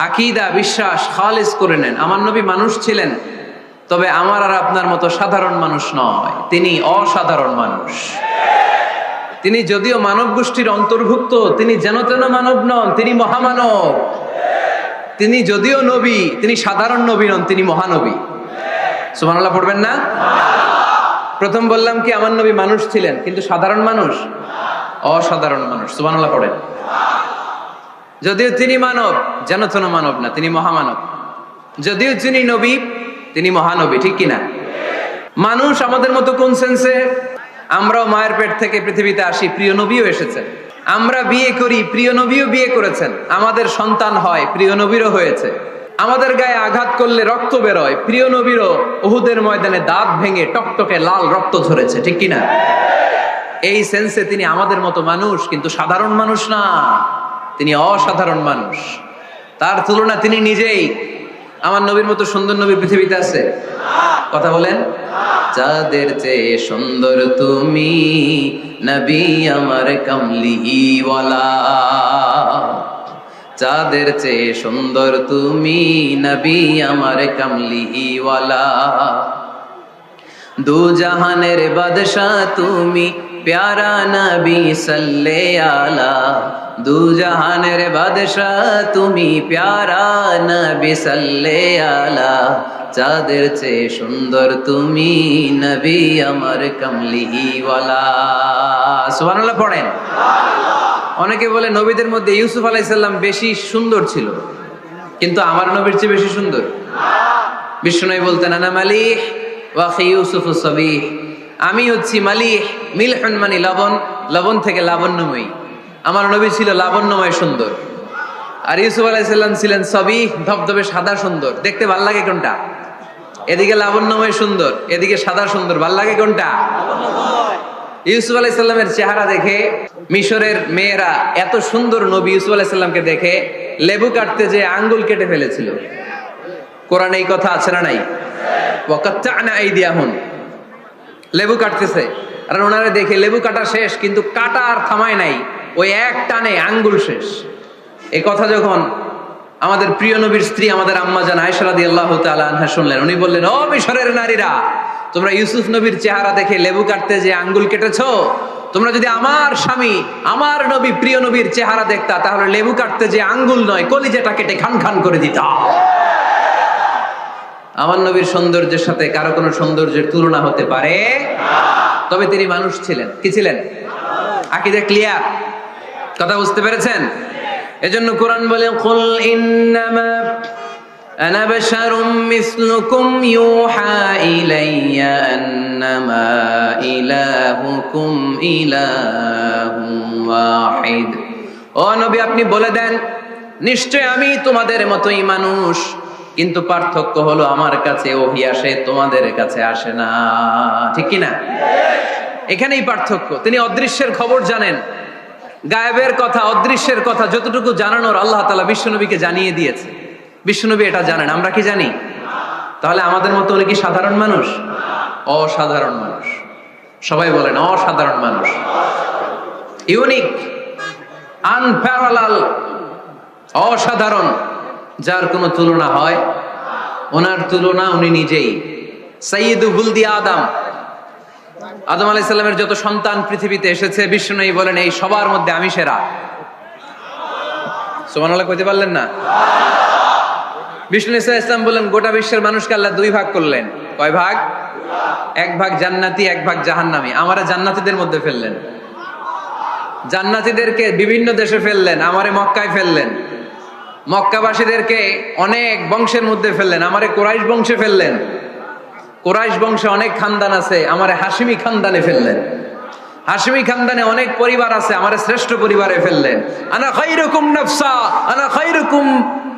Speaker 1: আকীদা, বিশ্বাস খালিস করে নেন, আমার নবী মানুষ ছিলেন, তবে আমার আর আপনার মতো সাধারণ মানুষ নয়, তিনি অসাধারণ মানুষ। তিনি যদিও মানব গোষ্ঠীর অন্তর্ভুক্ত, তিনি যেন তেন মানব নন, তিনি মহামানব। তিনি যদিও নবী, তিনি সাধারণ নবী নন, তিনি মহানবী। সুবহানাল্লাহ পড়বেন না? প্রথম বললাম কি আমার নবী মানুষ ছিলেন, কিন্তু সাধারণ মানুষ, অসাধারণ মানুষ। সুবহানাল্লাহ পড়েন। যদিও তিনি মানব, যেন তেন মানব না, তিনি মহামানব। যদিও তিনি নবী, তিনি মহানবী। ঠিক কিনা? মানুষ আমাদের মতো কোন সেন্সে? আমরাও মায়ের পেট থেকে পৃথিবীতে আসি, প্রিয় নবীও এসেছেন। আমরা বিয়ে করি, প্রিয় নবীও বিয়ে করেছেন। আমাদের সন্তান হয়, প্রিয় নবীরও হয়েছে। আমাদের গায়ে আঘাত করলে রক্ত বেরোয়, প্রিয় নবীরও উহুদের ময়দানে দাঁত ভেঙে টকটকে লাল রক্ত ঝরেছে। ঠিক কিনা? এই সেন্সে তিনি আমাদের মতো মানুষ, কিন্তু সাধারণ মানুষ না, তিনি অসাধারণ মানুষ। তার তুলনা তিনি নিজেই। আমার নবীর মতো সুন্দর নবী পৃথিবীতে আছে? কথা বলেন। যাদের চেয়ে সুন্দর তুমি নবী আমার কামলিওয়ালা, যাদের চেয়ে সুন্দর তুমি নবী আমার কামলিওয়ালা, দু জাহানের বাদশা তুমি প্যারা নবী সাল্লে আলা, দু জাহানের বাদশা তুমি প্যারা নবী সাল্লে আলা, যাদের চেয়ে সুন্দর তুমি নবী আমার কামলিওয়ালা। সুবহানাল্লাহ পড়েন। অনেকে বলে নবীদের মধ্যে ইউসুফ আলাইহিস সালাম বেশি সুন্দর ছিল, কিন্তু আমার নবীর চেয়ে বেশি সুন্দর? বিষ্ণু বলতেন আনা মালিহ ওয়া খি ইউসুফ সাবিহ, আমি হচ্ছি মালিহ, মিলহুন মানে লবণ, লবণ থেকে লাবণ্যময়ী। আমার নবী ছিল লাবণ্যময় সুন্দর, আর ইউসুফ আলাইহিস সালাম ছিলেন সাবিহ, ধবধবে সাদা সুন্দর। দেখতে ভাল লাগে কোনটা? এদিকে লাবণ্যময় সুন্দর, এদিকে সাদা সুন্দর, ভাল লাগে কোনটা? ইউসুফ আলাইহিস সালামের চেহারা দেখে মিশরের মেয়েরা এত সুন্দর নবী ইউসুফ আলাইহিস সালামকে দেখে লেবু কাটতে যে আঙ্গুল কেটে ফেলেছিল। কোরআনে এই কথা আছে না নাই? ওয়াকাত্তা'না আইদিয়াহুম, লেবু কাটতেছে, আর ওনারে দেখে লেবু কাটা শেষ, কিন্তু কাটা আর থামায় নাই, ওই এক টানে আঙ্গুল শেষ। এই কথা যখন আমাদের প্রিয় নবীর স্ত্রী আমাদের আম্মা জান আয়েশা রাদিয়াল্লাহু তাআলা আনহা শুনলেন, উনি বললেন, ও মিশরের নারীরা, তোমরা ইউসুফ নবীর চেহারা দেখে লেবু কাটতে যে আঙ্গুল কেটেছো, তোমরা যদি আমার স্বামী আমার নবী প্রিয় নবীর চেহারা দেখতা, তাহলে লেবু কাটতে যে আঙ্গুল নয়, কলিজাটা কেটে খান খান করে দিতা। আমার নবীর সৌন্দর্যের সাথে কারো কোনো সৌন্দর্যের তুলনা হতে পারে? তবে তিনি মানুষ ছিলেন। কি ছিলেন? আকীদা ক্লিয়ার? কথা বুঝতে পেরেছেন? এজন্য কোরআন বলে, কুল ইন্নামা আনা বাশারুম মিসলুকুম ইউহা ইলাইয়া আন্নামা ইলাহুকুম ইলাহুম ওয়াহিদ। ও নবী, আপনি বলে দেন, নিশ্চয় আমি তোমাদের মতোই মানুষ, কিন্তু পার্থক্য হলো আমার কাছে ওহী আসে, তোমাদের কাছে আসে না। ঠিক কি না? এখানেই পার্থক্য। তিনি অদৃশ্যের খবর জানেন, গায়েবের কথা, অদৃশ্যের কথা যতটুকু জানানোর আল্লাহ তাআলা বিশ্বনবীকে জানিয়ে দিয়েছে। বিশ্বনবী এটা জানেন, আমরা কি জানি? তাহলে আমাদের মতো উনি কি সাধারণ মানুষ? অসাধারণ মানুষ। সবাই বলেন অসাধারণ মানুষ। ইউনিক, আনপ্যারালাল, অসাধারণ, যার কোনো তুলনা হয়? ওনার তুলনা উনি নিজেই। সাইয়্যিদু বুলদি আদম, আদম আলাইহিস সালামের যত সন্তান পৃথিবীতে এসেছে, বিশ্বনবী বলেন এই সবার মধ্যে আমি সেরা। সুবহানাল্লাহ কইতে পারলেন না? বিষ্ণু ইসলাম বললেন গোটা বিশ্বের মানুষকে আল্লাহ দুই ভাগ করলেন। কয় ভাগ? এক ভাগ জান্নাতি, এক ভাগ জাহান্নামী। আমারে জান্নাতীদের মধ্যে ফেললেন, জান্নাতীদেরকে বিভিন্ন দেশে ফেললেন, আমারে মক্কায় ফেললেন। মক্কাবাসীদেরকে অনেক বংশের মধ্যে ফেললেন, আমারে কুরাইশ বংশে ফেললেন। কুরাইশ বংশে অনেক খানদান আছে, আমারে হাশিমি খানদানে ফেললেন। হাশিমি খানদানে অনেক পরিবার আছে, আমারে শ্রেষ্ঠ পরিবারে ফেললেন। আনা খায়রুকুম নাফসা আনা খায়রুকুম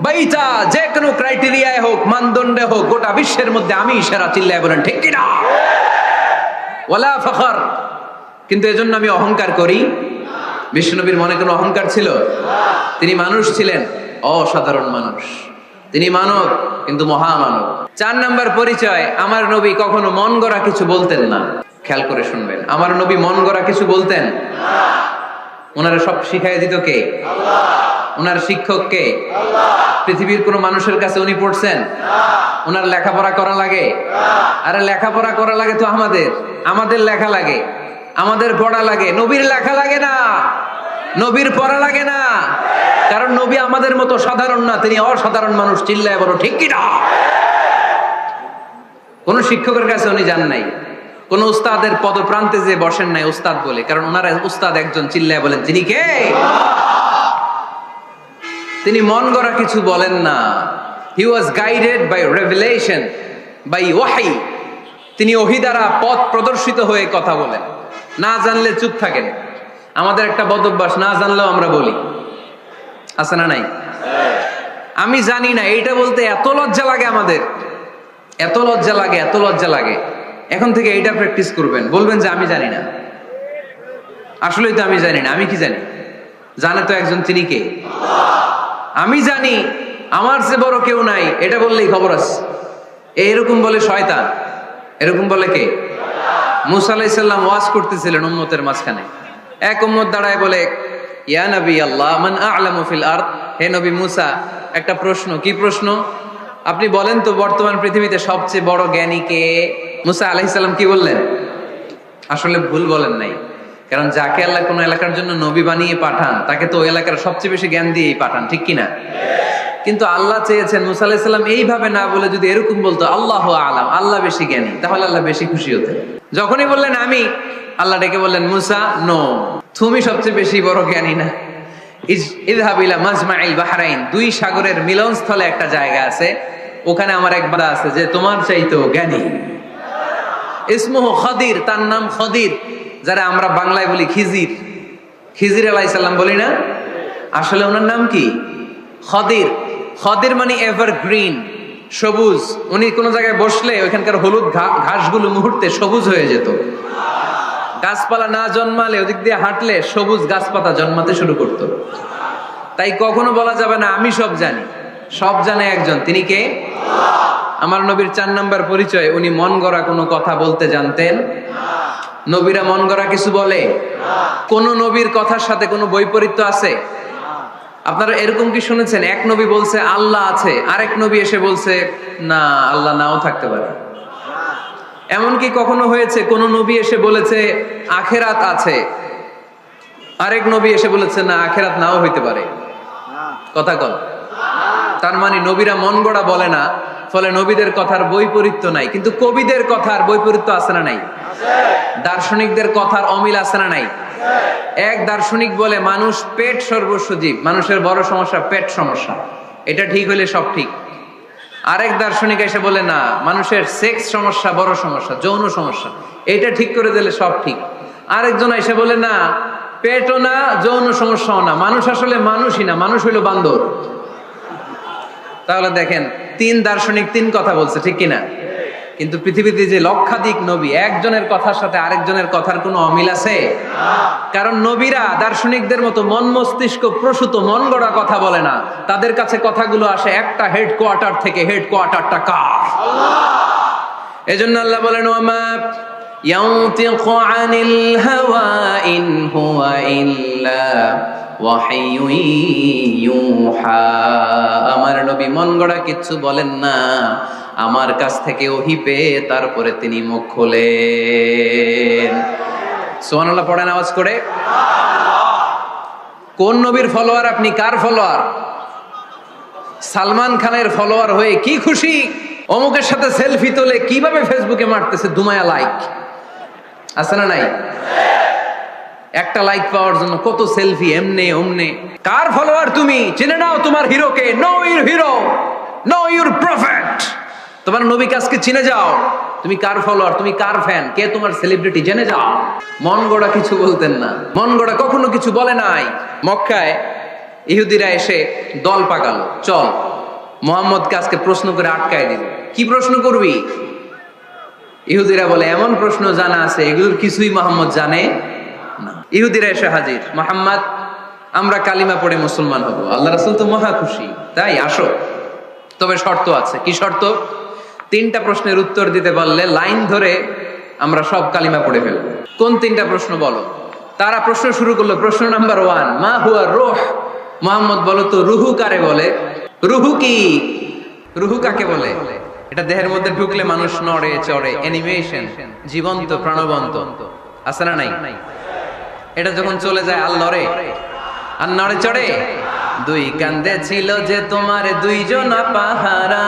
Speaker 1: বাইতা, যে কোনো ক্রাইটেরিয়ায় হোক, মানদণ্ডে হোক, গোটা বিশ্বের মধ্যে আমি সেরা। চিল্লায় বলেন ঠিক কি না? ওয়ালা ফখর। কিন্তু এজন্য আমি অহংকার করি? বিশ্বনবীর মনে কোনো অহংকার ছিল? তিনি মানুষ ছিলেন, অসাধারণ মানুষ। তিনি মানব, কিন্তু মহামানব। 4 নাম্বার পরিচয়, আমার নবী কখনো মন গড়া কিছু বলতেন না। খেয়াল করে শুনবেন, আমার নবী মন গড়া কিছু বলতেন না। ওনারা সব শিখাই দিত কে? আল্লাহ। ওনার শিক্ষক কে? আল্লাহ। পৃথিবীর কোন মানুষের কাছে উনি পড়ছেন? ওনার লেখাপড়া করা লাগে? আরে লেখাপড়া করা লাগে তো আমাদের লেখা লাগে, আমাদের পড়া লাগে। নবীর লেখা লাগে না, নবীর পড়া লাগে না। কারণ নবী আমাদের মতো সাধারণ না, তিনি অসাধারণ মানুষ। চিল্লায় বলো ঠিক কি না? কোন শিক্ষকের কাছে উনি যান নাই, কোন উস্তাদের পদপ্রান্তে যে বসেন নাই উস্তাদ বলে, কারণ ওনারা উস্তাদ একজন। চিল্লায় বলেন তিনি কে? তিনি মন গড়া কিছু বলেন না। He was guided by revelation, by ওয়াহি। তিনি ওহী দ্বারা পথ প্রদর্শিত হয়ে কথা বলেন। না জানলে চুপ থাকেন। আমাদের একটা বদ অভ্যাস, না জানলেও আমরা বলি, আছে না নাই? আমি জানি না, এইটা বলতে এত লজ্জা লাগে আমাদের, এত লজ্জা লাগে, এত লজ্জা লাগে। এখন থেকে এইটা প্র্যাকটিস করবেন, বলবেন যে আমি জানি না। আসলেই তো আমি জানি না। আমি কি জানি? জানে তো একজন, তিনি কে? আমি জানি, আমার চেয়ে বড় কেউ নাই, এটা বললেই খবর আছে। এরকম বলে শয়তান। এরকম বলে কে? মুসা আলাইহিস সালাম ওয়াজ করতেছিলেন উম্মতের মাঝখানে। এক উম্মত দাঁড়ায় বলে, ইয়া নবী আল্লাহ মান আ'লামু ফিল আরদ। হে নবী মুসা, একটা প্রশ্ন। কি প্রশ্ন? আপনি বলেন তো বর্তমান পৃথিবীতে সবচেয়ে বড় জ্ঞানী কে? মুসা আলাইহিস সালাম কি বললেন? আসলে ভুল বলেন নাই, কারণ যাকে আল্লাহ কোন এলাকার জন্য নবী বানিয়ে পাঠান, তাকে তো ওই এলাকার সবচেয়ে বেশি জ্ঞান দিয়েই পাঠান, ঠিক কিনা? কিন্তু আল্লাহ চেয়েছেন মুসা আলাইহিস সালাম এইভাবে না বলে যদি এরকম বলতো আল্লাহু আ'লাম, আল্লাহ বেশি জ্ঞানী, তাহলে আল্লাহ বেশি খুশি হতেন। যখনই বললেন আমি, আল্লাহ ডেকে বললেন মুসা নো, তুমি সবচেয়ে বেশি বড় জ্ঞানী না। ইযহাব ইলা মাজমাইল বাহরাইন, দুই সাগরের মিলনস্থলে একটা জায়গা আছে, ওখানে আমার এক বান্দা আছে যে তোমার চাইতেও জ্ঞানী। ইসমুহু খদির, তার নাম খদির, যারা আমরা বাংলায় বলি খিজির। খিজির আলাইহিস সালাম বলি না, আসলে ওনার নাম কি? খদির। খদির মানে এভারগ্রিন, সবুজ। উনি কোন জায়গায় বসলে ওইখানকার হলুদ ঘাসগুলো মুহূর্তে সবুজ হয়ে যেত। গাছপালা না জন্মালে ওদিক দিয়ে হাঁটলে সবুজ গাছপাতা জন্মাতে শুরু করত। তাই কখনো বলা যাবে না আমি সব জানি। সব জানে একজন, তিনি কে? আমার নবীর 4 নাম্বার পরিচয়, উনি মন গড়া কোনো কথা বলতে জানতেন। নবীরা মন গড়া কিছু বলে? কোন নবীর কথার সাথে কোনো বৈপরীত্য আছে? আপনারা এরকম কি শুনেছেন এক নবী বলছে আল্লাহ আছে, আরেক নবী এসে বলছে না আল্লাহ নাও থাকতে পারে? এমনকি কখনো হয়েছে কোন নবী এসে বলেছে আখেরাত আছে, আরেক নবী এসে বলেছে না আখেরাত নাও হইতে পারে? কথা কল। তার মানে নবীরা মন গড়া বলে না, ফলে নবীদের কথার বৈপরীত্য নাই। কিন্তু কবিদের কথার বৈপরীত্য আছে না নাই? দার্শনিকদের কথার অমিল আছে না নাই? এক দার্শনিক বলে মানুষ পেট সর্বস্ব জীব, মানুষের বড় সমস্যা পেট সমস্যা, এটা ঠিক হইলে সব ঠিক। আরেক দার্শনিক এসে বলে না, মানুষের সেক্স সমস্যা বড় সমস্যা, যৌন সমস্যা, এটা ঠিক করে দিলে সব ঠিক। আরেকজন এসে বলে না, পেটও না যৌন সমস্যাও না, মানুষ আসলে মানুষই না, মানুষ হইল বান্দর। তাহলে দেখেন 3 দার্শনিক 3 কথা বলছে, ঠিক কিনা? কিন্তু পৃথিবীতে যে লক্ষাধিক নবী, একজনের কথার সাথে আরেকজনের কথার কোনো অমিল আছে? কারণ নবীরা দার্শনিকদের মতো মন মস্তিষ্ক প্রসূত মন গড়া কথা বলে না। তাদের কাছে কথাগুলো আসে একটা হেডকোয়ার্টার থেকে। হেডকোয়ার্টারটা কার? আল্লাহ। এজন্য আল্লাহ বলেন ওয়ামা ইয়ানতিকু আনিল হাওয়া ইন হুয়া ইল্লা ওয়াহিয়ুন ইউহা। আমার নবী মন গড়া কিচ্ছু বলেন না, আমার কাছ থেকে ওহী পেয়ে তারপরে তিনি মুখ খোলেন। সুবহানাল্লাহ পড়েন আওয়াজ করে। কোন নবীর ফলোয়ার আপনি? কার ফলোয়ার? সালমান খানের ফলোয়ার হয়ে কি খুশি? অমুকের সাথে সেলফি তোলে কিভাবে ফেসবুকে মারতেছে দুমায়া লাইক, আছে না নাই? একটা লাইক পাওয়ার জন্য কত সেলফি, এমনে ওমনে। কার ফলোয়ার তুমি? চিনে নাও তোমার হিরোকে। Know your hero, know your prophet. তোমার নবীকে আজকে চিনে যাও। তুমি কার ফলোয়ার, তুমি কার ফ্যান, কে তোমার সেলিব্রিটি জেনে যাও। মন গড়া কিছু বলতেন না, মন গড়া কখনো কিছু বলে নাই। মক্কায় ইহুদিরা এসে দল পাকালো, চল মুহাম্মদকে আজকে প্রশ্ন করে আটকায় দিল। কি প্রশ্ন করবি? ইহুদিরা বলে এমন প্রশ্ন জানা আছে এগুলোর কিছুই মুহাম্মদ জানে না। ইহুদিরা এসে হাজির, মুহাম্মদ আমরা কালিমা পড়ে মুসলমান হব। আল্লাহ রাসূল তো মহা খুশি, তাই আসো, তবে শর্ত আছে। কি শর্ত? 3টা প্রশ্নের উত্তর দিতে পারলে লাইন ধরে আমরা সব কালিমা পড়ে ফেলব। কোন 3টা প্রশ্ন বলো? তারা প্রশ্ন শুরু করলো। প্রশ্ন নাম্বার 1, মা হুয়া রূহ? মুহাম্মদ বলো তো রুহু কারে বলে? রুহু কি? রুহু কাকে বলে? এটা দেহের মধ্যে ঢুকলে মানুষ নড়ে চড়ে, অ্যানিমেশন, জীবন্ত প্রাণবন্ত, আছে না নাই? এটা যখন চলে যায় আর লড়ে আর নড়ে চড়ে। 2 কান্দে ছিল যে তোমার 2 জনা পাহারা,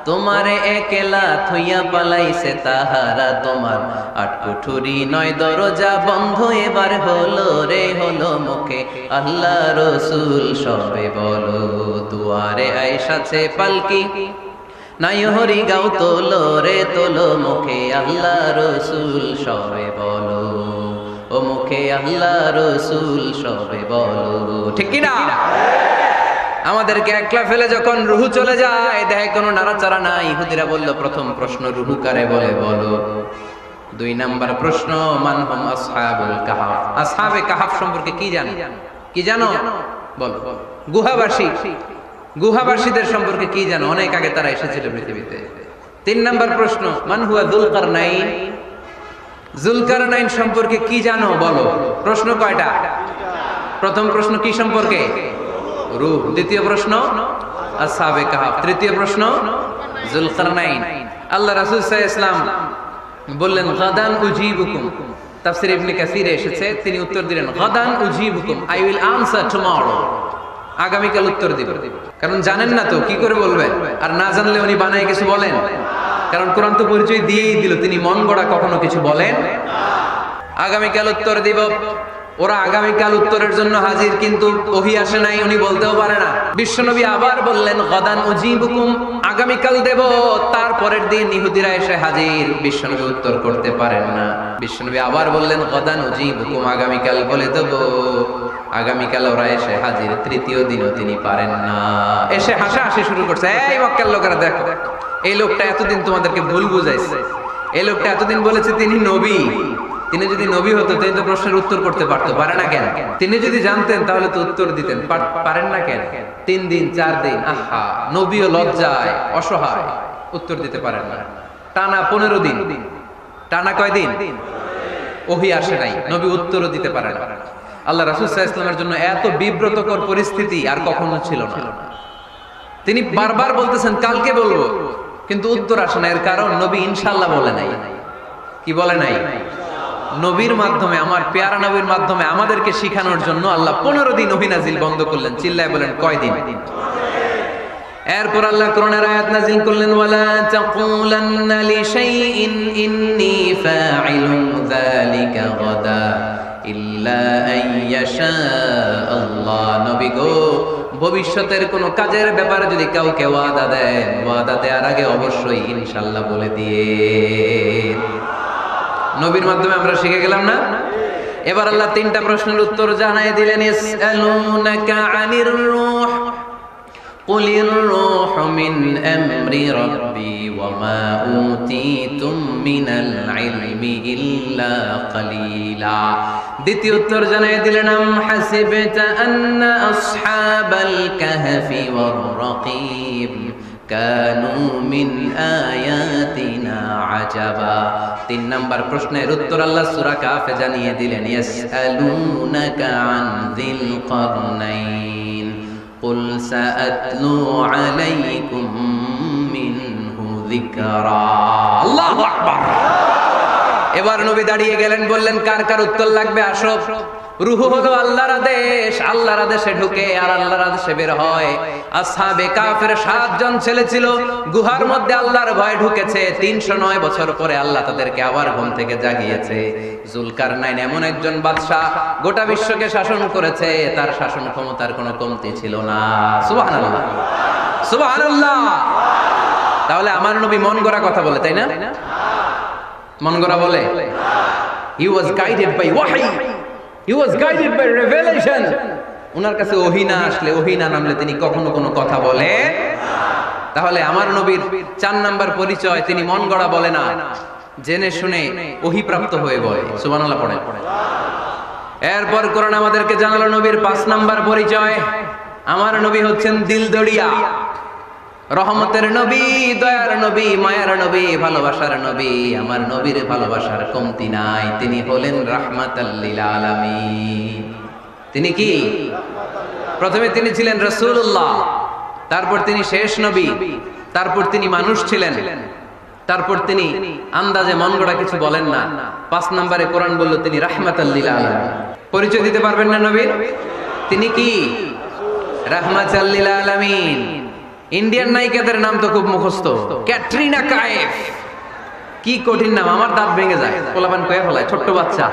Speaker 1: তোমারে একলা থইয়া পালাইছে তাহারা। তোমার 8 কুঠুরি 9 দরজা বন্ধ এবার হলো রে, হলো মুখে আল্লাহ রসুল সবে বলো। দুয়ারে আইসাছে পালকি, নাই হরি গাও তোলো রে, তোলো মুখে আল্লাহ রসুল সবে বলো। ও মুখে আল্লাহ রসুল সবে বলো। ঠিক কি না? আমাদেরকে একলা ফেলে যখন রুহু চলে যায়, দেখে কোনো নাড়াচাড়া নাই। ইহুদিরা বলল প্রথম প্রশ্ন রুহু কারে বলে বলো। 2 নাম্বার প্রশ্ন মান হুম আসহাবুল কাহাফ? আসহাবে কাহাফ সম্পর্কে কি জানো? কি জানো বলো। গুহাবাসী, গুহাবাসীদের সম্পর্কে কি জানো? অনেক আগে তারা এসেছিল পৃথিবীতে। 3 নাম্বার প্রশ্ন মান হুয়া যুলকারনাইন? যুলকারনাইন সম্পর্কে কি জানো বলো। প্রশ্ন কয়টা? প্রথম প্রশ্ন কি সম্পর্কে? রূহ। দ্বিতীয় প্রশ্ন আসহাবে কাহাফ। তৃতীয় প্রশ্ন যুলকারনাইন। আল্লাহ রাসূল সাল্লাল্লাহু আলাইহি ওয়াসাল্লাম বললেন গাদান উজিবুকুম। তাফসীর ইবনে কাসিরে এসেছে, তিনি উত্তর দিলেন গাদান উজিবুকুম, আই উইল আনসার টুমরো। আগামীকাল উত্তর দিব। কারণ জানেন না তো কি করে বলবেন, আর না জানলে উনি বানায় কিছু বলেন। কারণ কোরআন তো পরিচয় দিয়েই দিল, তিনি মন গড়া কখনো কিছু বলেন। আগামীকাল উত্তর দিব। ওরা আগামীকাল উত্তরের জন্য হাজির, কিন্তু ওহী আসে নাই, উনি বলতেও পারে না। বিশ্বনবী আবার বললেন গাদান উজিবুকুম, আগামীকাল দেব। তারপরের দিন ইহুদিরা এসে হাজির, বিশ্বনবী উত্তর করতে পারেন না। বিশ্বনবী আবার বললেন গাদান উজিবুকুম, আগামীকাল বলে দেব। আগামীকাল ওরা এসে হাজির, তৃতীয় দিনও তিনি পারেন না। এসে হাসাহাসি শুরু করছে, এই মক্কার লোকেরা দেখো, এই লোকটা এতদিন তোমাদেরকে ভুল বুঝাইছে। এই লোকটা এতদিন বলেছে তিনি নবী। তিনি যদি নবী হতো তিনি তো প্রশ্নের উত্তর করতে পারতো, পারে না কেন? তিনি যদি জানতেন তাহলে তো উত্তর দিতেন, পারেন না কেন? 3 দিন 4 দিন, আহা, নবীও লজ্জায় অসহায়, উত্তর দিতে পারেন না। টানা 15 দিন, টানা কয় দিন ওহী আসে নাই, নবী উত্তরও দিতে পারেন না। আল্লাহ রাসূল সাল্লাল্লাহু আলাইহি ওয়াসাল্লামের জন্য এত বিব্রতকর পরিস্থিতি আর কখনো ছিল না। তিনি বারবার বলতেছেন কালকে বলবো, কিন্তু উত্তর আসে না। এর কারণ নবী ইনশাআল্লাহ বলে নাই। কি বলে নাই? নবীর মাধ্যমে, আমার পেয়ারা নবীর মাধ্যমে আমাদেরকে শিখানোর জন্য আল্লাহ 15 দিন ওহী নাজিল বন্ধ করলেন। চিল্লায় বলেন কয় দিন? এরপর আল্লাহ কোরআনের আয়াত নাজিল করলেন, ওয়ালা তাকুলান্না লিশাইইন ইন্নী ফাইলুন যালিকা গাদা ইল্লা আইয়াশা আল্লাহ। নবী গো, ভবিষ্যতের কোন কাজের ব্যাপারে যদি কাউকে ওয়াদা দেন, ওয়াদা দেওয়ার আগে অবশ্যই ইনশাআল্লাহ বলে দিয়ে। নবীর মাধ্যমে আমরা শিখে গেলাম না? এবার আল্লাহ 3টা প্রশ্নের উত্তর জানাই দিলেন। ইয়াসআলুনাকা আনির রূহ কুলির রূহু মিন আমরি রাব্বি ওয়া মা উতীতুম মিনাল ইলমি ইল্লা কালিলা। দ্বিতীয় উত্তর জানাই দিলেন, আম হাসিবতা আন্না আসহাবাল কাহফি ওয়ার রাকিব কানু মিন আয়াতিনা আজাবা। 3 নাম্বার প্রশ্নের উত্তর আল্লাহ সূরা কাফে জানিয়ে দিলেন, ইয়াসআলুনাকা আন যিল কারনাইন কুল সাআতলু আলাইকুম মিনহু যিকরা। আল্লাহু আকবার। এবার নবী দাঁড়িয়ে গেলেন, বললেন কার কার উত্তর লাগবে আসো। রূহ হলো আল্লাহর আদেশ, আল্লাহর আদেশে ঢুকে আর আল্লাহর আদেশে বের হয়। আসহাবে কাফের 7 জন ছেলে ছিল, গুহার মধ্যে আল্লাহর ভয় ঢুকেছে। 309 বছর পরে আল্লাহ তাদেরকে আবার ঘুম থেকে জাগিয়েছে। জুলকারনাইন এমন একজন বাদশা, গোটা বিশ্বকে শাসন করেছে, তার শাসন ক্ষমতার কোনো কমতি ছিল না। সুবহানাল্লাহ, সুবহানাল্লাহ। তাহলে আমার নবী মন গড়া কথা বলে, তাই না? মন গড়া বলে? He was guided by wahy. He was guided by revelation. উনার কাছে ওহী না আসলে, ওহী না নামলে তিনি কখনো কোনো কথা বলে। তাহলে আমার নবীর 4 নাম্বার পরিচয়, তিনি মন গড়া বলে না, জেনে শুনে ওহী প্রাপ্ত হয়ে বলে। সুবহানাল্লাহ পড়ে। এরপর কোরআন আমাদেরকে জানালো নবীর 5 নাম্বার পরিচয়, আমার নবী হচ্ছেন দিলদরিয়া, রহমতের নবী, দয়ার নবী, মায়ার নবী, ভালোবাসার নবী। আমার নবীর ভালোবাসার কমতি নাই। তিনি হলেন রাহমাতাল লিল আলামিন। তিনি কি? প্রথমে তিনি ছিলেন রাসূলুল্লাহ, তারপর তিনি শেষ নবী, তারপর তিনি মানুষ ছিলেন, তারপর তিনি আন্দাজে মন গড়া কিছু বলেন না। 5 নম্বরে কোরআন বলল তিনি রাহমাতাল লিল আলামিন। পরিচয় দিতে পারবেন না নবীর? তিনি কি? রাহমাতাল লিল আলামিন। ইন্ডিয়ান নায়িকাদের নাম তো খুব মুখস্থ। ক্যাটরিনা কাইফ, কি কঠিন নাম, আমার দাঁত ভেঙে যায়। পোলাপান কয়ে ফেলায়, ছোট্ট বাচ্চা।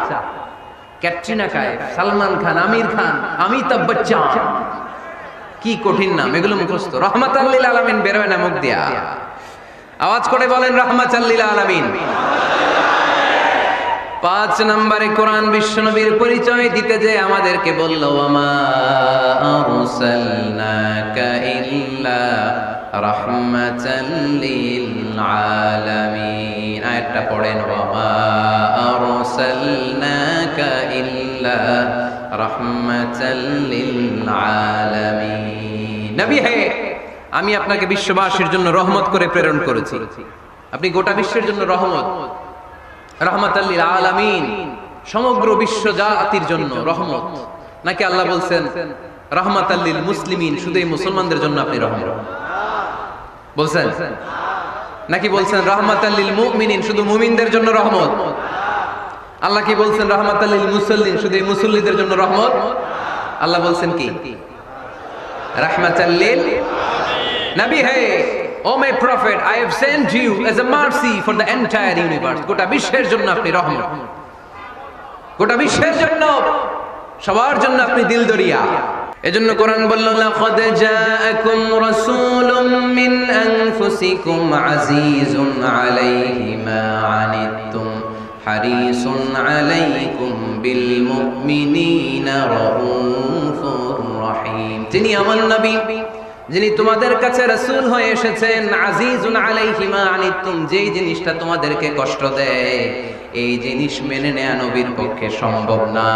Speaker 1: ক্যাটরিনা কাইফ, সালমান খান, আমির খান, অমিতাভ বচ্চন, কি কঠিন নাম, এগুলো মুখস্থ। রাহমাতাল লিল আলামিন বেরোয় না মুখ দিয়া। আওয়াজ করে বলেন রাহমাতাল লিল আলামিন। 5 নম্বরে কোরআন বিশ্বনবীর পরিচয় দিতে যে আমাদেরকে বলল, ওয়ামা আরসালনাকা ইল্লা রাহমাতাল লিল আলামিন। আয়াতটা পড়েন, ওয়ামা আরসালনাকা ইল্লা রাহমাতাল লিল আলামিন। নবী হে, আমি আপনাকে বিশ্ববাসীর জন্য রহমত করে প্রেরণ করেছি। আপনি গোটা বিশ্বের জন্য রহমত, রাহমাতাল লিল আলামিন, সমগ্র বিশ্ব জাতির জন্য রহমত। নাকি আল্লাহ বলছেন রাহমাতাল লিল মুসলিমিন, শুধু এই মুসলমানদের জন্য আপনি রহমত বলছেন? নাকি বলছেন রাহমাতাল লিল মুমিনিন, শুধু মুমিনদের জন্য রহমত? আল্লাহ কি বলছেন রাহমাতাল লিল মুসাল্লিন, শুধু এই মুসল্লিদের জন্য রহমত? আল্লাহ বলছেন কি? রাহমাতাল লিল নবী হে, O my prophet, I have sent you as a mercy for the entire universe. গোটা বিশ্বের জন্য আপনি রহমত, গোটা বিশ্বের জন্য, সবার জন্য আপনি দিলদরিয়া। এজন্য কোরআন বলল, লাকাদ জাআকুম রাসূলুম মিন আনফুসিকুম আজিজুন আলাইহি মা আনিতুম হারিসুন আলাইকুম বিল মুমিনিনা রাউফুর রহিম। তিনি আমার নবী, যিনি তোমাদের কাছে রাসূল হয়ে এসেছেন। আজিজুন আলাইহি মা আনিতুম, যেই জিনিসটা তোমাদেরকে কষ্ট দেয়, এই জিনিস মেনে নেওয়া নবীর পক্ষে সম্ভব না।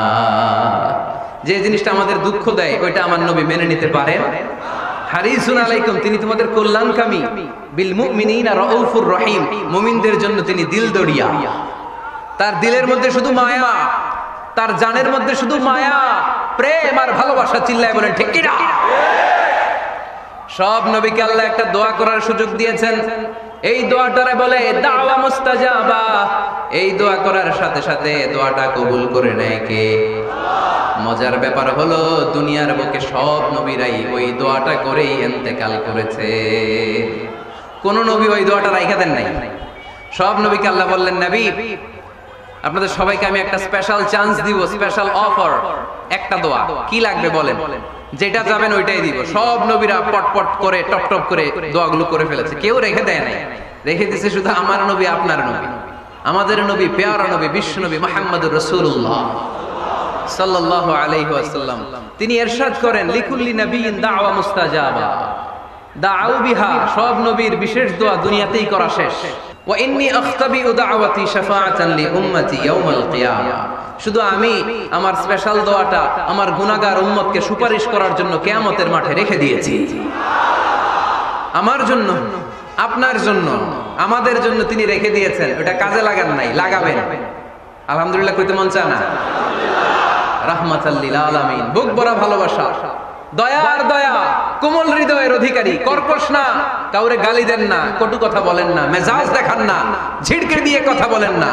Speaker 1: যে জিনিসটা আমাদের দুঃখ দেয়, ওইটা আমার নবী মেনে নিতে পারেন। হারিসুন আলাইকুম, তিনি তোমাদের কল্যাণকামী। বিল মুমিনিনা রাউফুর রহিম, মুমিনদের জন্য তিনি দিলদরিয়া। তার দিলের মধ্যে শুধু মায়া, তার জানের মধ্যে শুধু মায়া, প্রেম আর ভালোবাসা। চিল্লায় বলেন ঠিক কি না? সব নবীকে আল্লাহ একটা দোয়া করার সুযোগ দিয়েছেন। এই দোয়াটারে বলে দাওয়া মুস্তাজাবা। এই দোয়া করার সাথে সাথে দোয়াটা কবুল করে নেয় কে? মজার ব্যাপার হলো, দুনিয়ার বুকে সব নবীরাই ওই দোয়াটা করেই ইন্তেকাল করেছে। কোন নবী ওই দোয়াটা রাইখা দেন নাই। সব নবীকে আল্লাহ বললেন, নবী আপনাদের সবাইকে আমি একটা স্পেশাল চান্স দিব, স্পেশাল অফার, একটা দোয়া। কি লাগবে বলেন, যেটা যাবেন ওইটাই দিব। সব নবীরা পটপট করে টপ টপ করে দোয়াগুলো করে ফেলেছে, কেউ রেখে দেয় নাই। রেখে দিয়েছে শুধু আমার নবী, আপনার নবী, আমাদের নবী, পেয়ারা নবী, বিশ্ব নবী মুহাম্মদুর রাসূলুল্লাহ সাল্লাল্লাহু আলাইহি ওয়াসাল্লাম। তিনি ইরশাদ করেন, লিকুল্লি নাবিয়িন দাওয়া মুস্তাজাবা দাউ বিহা। সব নবীর বিশেষ দোয়া দুনিয়াতেই করা শেষ। ওয়া ইন্নী আখতাবিউ দাওয়াতি শাফাআতান লি উম্মতি ইয়াউমাল কিয়ামা। শুধু আমি আমার স্পেশাল দোয়াটা আমার গুনাহগার উম্মতকে সুপারিশ করার জন্য কিয়ামতের মাঠে রেখে দিয়েছি। আমার জন্য, আপনার জন্য, আমাদের জন্য তিনি রেখে দিয়েছেন। ওটা কাজে লাগান নাই, লাগাবেন। আলহামদুলিল্লাহ কইতে মন চায় না? রাহমাতাল লিল আলামিন, বুক ভরা ভালোবাসা, দয়ার দয়া, কোমল হৃদয়ের অধিকারী, কর্কশ না, কাউরে গালি দেন না, কটু কথা বলেন না, মেজাজ দেখান না, ঝিড়কে দিয়ে কথা বলেন না।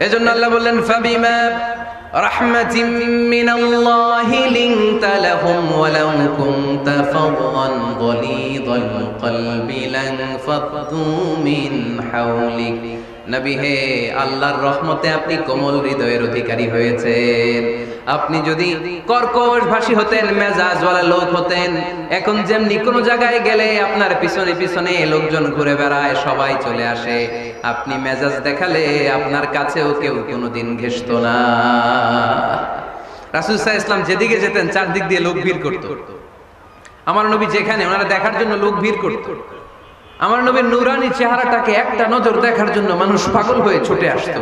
Speaker 1: এজন্য আল্লাহ বললেন, ফাবিমা রাহমাতিম মিনাল্লাহি লিনতা লাহুম ওয়া লাউ কুনতা ফাদদান গালিযাল কলবি লানফাদ্দু মিন হাওলিক। নবী হে, আল্লাহর রহমতে আপনি কোমল হৃদয়ের অধিকারী হয়েছেন। আপনি যদি কর্কশ ভাষী হতেন, মেজাজওয়ালা লোক হতেন, এখন যেমনি কোনো জায়গায় গেলে আপনার পিছনে পিছনে লোকজন ঘুরে বেড়ায়, সবাই চলে আসে, আপনি মেজাজ দেখালে আপনার কাছেও কেউ কোনোদিন ঘেষতো না। রাসূল সাল্লাল্লাহু আলাইহি ওয়াসাল্লাম যেদিকে যেতেন চারদিক দিয়ে লোক ভিড় করত। আমার নবী যেখানে, ওনারা দেখার জন্য লোক ভিড় করত। আমার নবীর নূরানী চেহারাটাকে একটা নজর দেখার জন্য মানুষ পাগল হয়ে ছুটে আসতো।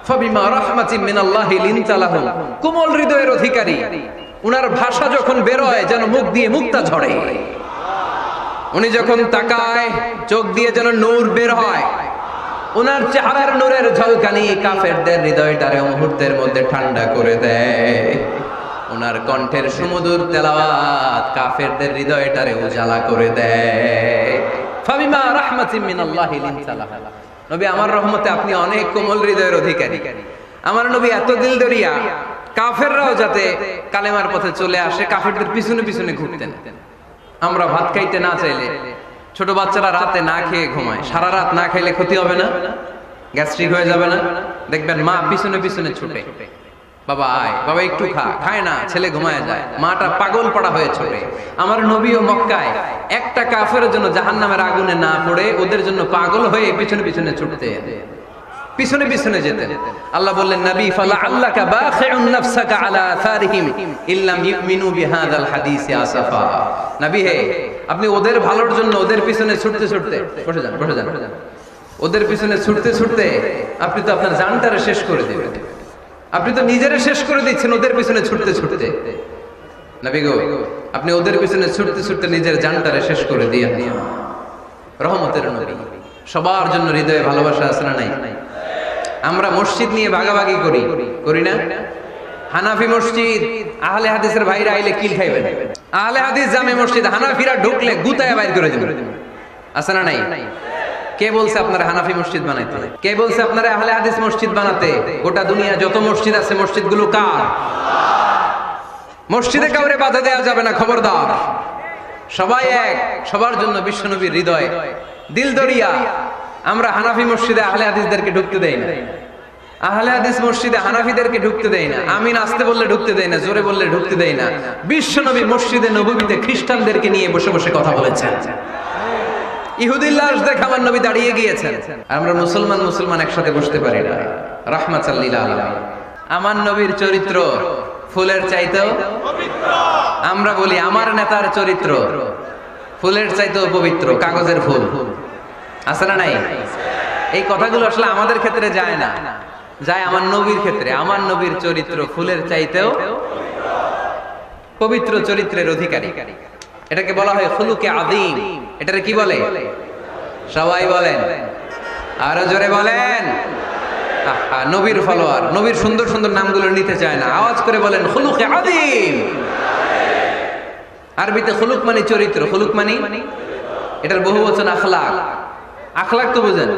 Speaker 1: ফাবিমা রাহমাতিন মিনাল্লাহি লিনতা লাহুম, কোমল হৃদয়ের অধিকারী। উনার ভাষা যখন বের হয় যেন মুখ দিয়ে মুক্তা ঝরে। উনি যখন তাকায় চোখ দিয়ে যেন নূর বের হয়। উনার চেহারার নূরের ঝলকানি কাফেরদের হৃদয়টারে মুহূর্তের মধ্যে ঠান্ডা করে দেয়। উনার কণ্ঠের সুমধুর তেলাওয়াত কাফেরদের হৃদয়টারে উজালা করে দেয়। ফাবিমা রাহমাতিন মিনাল্লাহি লিনতা লাহুম, নবী আমার রহমতে আপনি অনেক কোমল হৃদয়ের অধিকারী। আমার নবী এত দিলদরিয়া, কাফেররাও যাতে কালেমার পথে চলে আসে কাফেরদের পিছনে পিছনে ঘুরতেন। আমরা ভাত খাইতে না চাইলে, ছোট বাচ্চারা রাতে না খেয়ে ঘুমায়, সারা রাত না খাইলে ক্ষতি হবে না? গ্যাস্ট্রিক হয়ে যাবে না? দেখবেন মা পিছনে পিছনে ছুটে, বাবা আয়, বাবা একটু খা, খায় না, ছেলে ঘুমায় যায়, মাটা পাগল পড়া হয়ে ছুটে। আমার নবীও মক্কায় একটা কাফেরের জন্য জাহান্নামের আগুনে না পড়ে ওদের জন্য পাগল হয়ে পিছনে পিছনে ছুটতে, পিছনে পিছনে যেতেন। আল্লাহ বললেন, নবী ফালা আল্লাকা বাখিউন নাফসাকা আলা আসারিহিম ইল্লাম ইউমিনু বিহাদাল হাদিসি আসাফা। নবী হে, আপনি ওদের ভালোর জন্য ওদের পিছনে ছুটতে ছুটতে, বসে যান বসে যান, ওদের পিছনে ছুটতে ছুটতে আপনি তো আপনার জানটারে শেষ করে দিবেন। আপনি তো নিজেরে শেষ করে দিচ্ছেন ওদের পিছনে ছুটতে ছুটতে। নবী গো, আপনি ওদের পিছনে ছুটতে ছুটতে নিজের জানটারে শেষ করে দিয়ে রহমতের নবী। সবার জন্য হৃদয়ে ভালোবাসা আছে না নাই? আমরা মসজিদ নিয়ে ভাগাভাগি করি, করি না? হানাফি মসজিদ, আহলে হাদিসের ভাইরা আইলে কিল খাইবেন। আহলে হাদিস জামে মসজিদ, হানাফিরা ঢুকলে গুতায় বাইর করে দিবেন। আছে না নাই? কে বলছে আপনারা হানাফি মসজিদ বানাইতে? কে বলছে আপনারা আহলে হাদিস মসজিদ বানাতে? গোটা দুনিয়া যত মসজিদ আছে মসজিদগুলো কার? মসজিদে কাউরে বাধা দেওয়া যাবে না, খবরদার। সবাই এক, সবার জন্য বিশ্বনবীর হৃদয় দিলদরিয়া। আমরা হানাফি মসজিদে আহলে হাদিসদেরকে ঢুকতে দেই না, আহলে হাদিস মসজিদে হানাফিদেরকে ঢুকতে দেই না। আমিন আসতে বললে ঢুকতে দেই না, জোরে বললে ঢুকতে দেই না। বিশ্বনবী মসজিদে নববীতে খ্রিস্টানদেরকে নিয়ে বসে বসে কথা বলেছেন। ইহুদির লাশ দেখে আমার নবী দাঁড়িয়ে গিয়েছেন। আমরা মুসলমান একসাথে বসতে পারি না। রাহমাতাল লিল আলামিন। আমার নবীর চরিত্র ফুলের চাইতেও পবিত্র। আমরা বলি আমার নেতার চরিত্র ফুলের চাইতেও পবিত্র, কাগজের ফুল। আছে না নাই? এই কথাগুলো আসলে আমাদের ক্ষেত্রে যায় না, যায় আমার নবীর ক্ষেত্রে। আমার নবীর চরিত্র ফুলের চাইতেও পবিত্র, চরিত্রের অধিকারী। এটাকে বলা হয় খুলুকে আযীম। এটারে কি বলে? সবাই বলেন, আরো জোরে বলেন। নবীর ফলোয়ার, নবীর সুন্দর সুন্দর নামগুলো নিতে চায় না, আওয়াজ করে বলেন খুলুকে আযীম। আরবিতে খুলুক মানে চরিত্র, খুলুক মানে এটার বহুবচন আখলাক। আখলাক তো বুঝেন,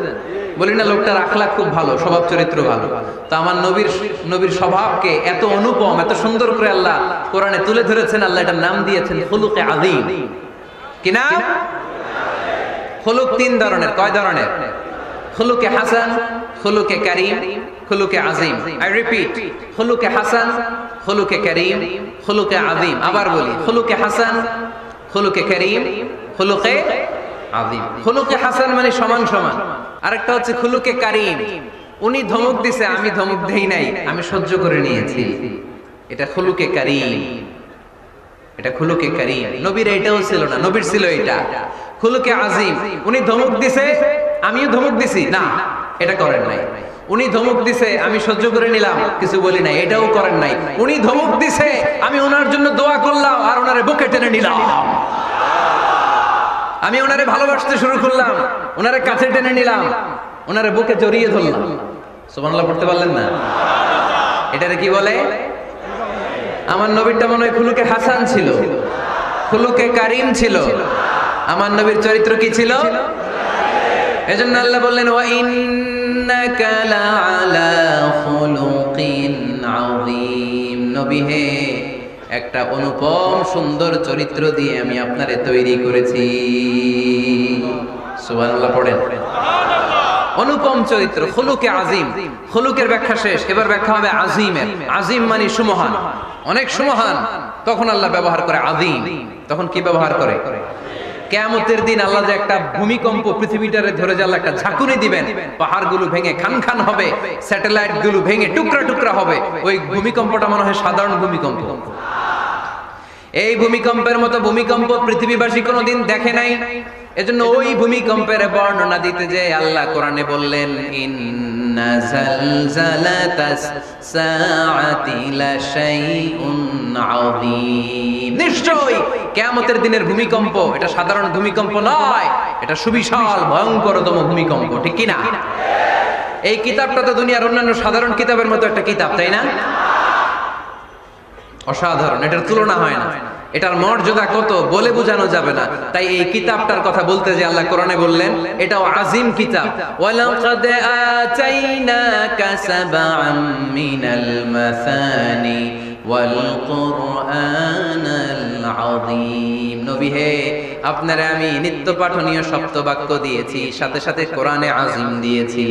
Speaker 1: বলি না লোকটার আখলাক খুব ভালো, স্বভাব চরিত্র ভালো। তো আমার নবীর স্বভাবকে এত অনুপম, এত সুন্দর করে আল্লাহ কোরআনে তুলে ধরেছেন। আল্লাহ এটার নাম দিয়েছেন খুলুকে আযীম। কি নাম? খুলুক তিন ধরনের। কয় ধরনের? খুলুকে হাসান, খুলুকে কারীম, খুলুকে আযীম। আই রিপিট, খুলুকে হাসান, খুলুকে কারীম, খুলুকে আযীম। আবার বলি, খুলুকে হাসান, খুলুকে কারীম, খুলুকে আযীম। খুলুকে হাসান মানে সমান সমান। আরেকটা হচ্ছে খুলুকে কারীম, উনি ধমক দিছে আমি ধমক দেই নাই, আমি সহ্য করে নিয়েছি, এটা খুলুকে কারীম। এটা খুলুকে কারীম। নবীর এটাও ছিল না, নবীর ছিল এটা খুলুকে আযীম। উনি ধমক দিছে আমিও ধমক দিছি, না এটা করেন নাই। উনি ধমক দিছে আমি সহ্য করে নিলাম, কিছু বলি নাই, এটাও করেন নাই। উনি ধমক দিছে আমি ওনার জন্য দোয়া করলাম আর ওনারে বুকে টেনে নিলাম, আমি ওনারে ভালোবাসতে শুরু করলাম, ওনারে কাছে টেনে নিলাম, ওনারে বুকে জড়িয়ে ধরলাম। সুবহানাল্লাহ পড়তে পারলেন না? এটারে কি বলে? আমার নবীরটা মনে হয় খুলুকে হাসান ছিল, খুলুকে কারীম ছিল। আমার নবীর চরিত্র কি ছিল? এজন্য আল্লাহ বললেন ওয়া ইন্নাকা লাআলা খুলুকিন আযীম। নবী হে, একটা অনুপম সুন্দর চরিত্র দিয়ে আমি আপনারে তৈরি করেছি। সুবহানাল্লাহ পড়েন। অনুপম চরিত্র, খুলুকে আজিম। খুলুকের ব্যাখ্যা শেষ, এবার ব্যাখ্যা হবে আজিমের। আজিম মানে সুমহান, অনেক সুমহান। তখন আল্লাহ ব্যবহার করে আযীম। তখন কি ব্যবহার করে? কিয়ামতের দিন আল্লাহ যে একটা ভূমিকম্প পৃথিবীটারে ধরে যে আল্লাহ একটা ঝাঁকুনি দিবেন, পাহাড়গুলো ভেঙে খান খান হবে, স্যাটেলাইট গুলো ভেঙে টুকরা টুকরা হবে, ওই ভূমিকম্পটা মনে হয় সাধারণ ভূমিকম্প। এই ভূমিকম্পের মতো ভূমিকম্প পৃথিবীবাসী কোনোদিন দেখে নাই। এজন্য ওই ভূমিকম্পের বর্ণনা দিতে যে আল্লাহ কোরআনে বললেন, ইন্না জালজালাতাস সাআতি লাশাইউন আযীম। নিশ্চয়ই কিয়ামতের দিনের ভূমিকম্প এটা সাধারণ ভূমিকম্প নয়, এটা সুবিশাল ভয়ঙ্করতম ভূমিকম্প, ঠিক কি না? এই কিতাবটা তো দুনিয়ার অন্যান্য সাধারণ কিতাবের মতো একটা কিতাব, তাই না? অসাধারণ, এটার তুলনা হয় না। এটার মর্যাদা কত বলে বোঝানো যাবে না। তাই এই কিতাবটার কথা বলতে যে আল্লাহ কোরআনে বললেন এটাও আযীম কিতাব। ওয়ালাকাদ আতাইনাকা সাবআম মিনাল মাসানি ওয়াল কুরআনাল আযীম। নবী হে, আপনারে আমি নিত্য পাঠনীয় সপ্তবাক্য দিয়েছি, সাথে সাথে কোরআনে আযীম দিয়েছি।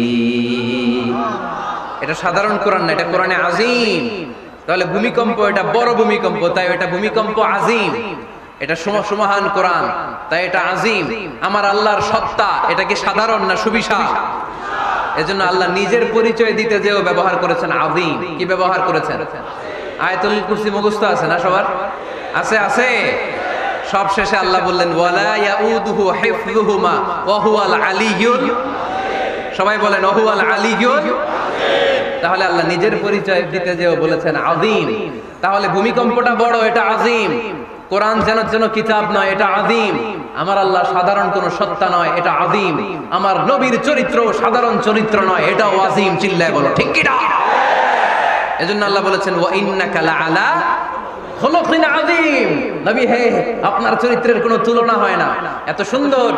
Speaker 1: এটা সাধারণ কোরআন না, এটা কোরআনে আযীম। তাহলে ভূমিকম্প এটা বড় ভূমিকম্প, তাই এটা ভূমিকম্প আযীম। এটা সুমহান কোরআন, তাই এটা আযীম। আমার আল্লাহর সত্তা এটা কি সাধারণ না সুবিশাল? এজন্য আল্লাহ নিজের পরিচয় দিতে যেও ব্যবহার করেছেন আযীম। কি ব্যবহার করেছেন? আয়াতুল কুরসি মুখস্থ আছে না সবার? আছে, আছে। সব শেষে আল্লাহ বললেন ওয়ালা ইয়াউদুহু হিফযুহুমা ওয়া হুয়াল আলিয়্যুল। সবাই বলেন ওয়া হুয়াল আলিয়্যুল। তাহলে আল্লাহ নিজের পরিচয় দিতে যেও বলেছেন আযীম। তাহলে ভূমিকম্পটা বড়, এটা আযীম। কোরআন যেন কিতাব নয়, এটা আযীম। আমার আল্লাহ সাধারণ কোন সত্তা নয়, এটা আযীম। আমার নবীর চরিত্র সাধারণ চরিত্র নয়, এটাও আযীম। চিল্লায় বলো ঠিক কি না? এজন্য আল্লাহ বলেছেন ওয়া ইন্নাকা লাআলা খুলুকিন আযীম। নবী হে, আপনার চরিত্রের কোনো তুলনা হয় না। এত সুন্দর,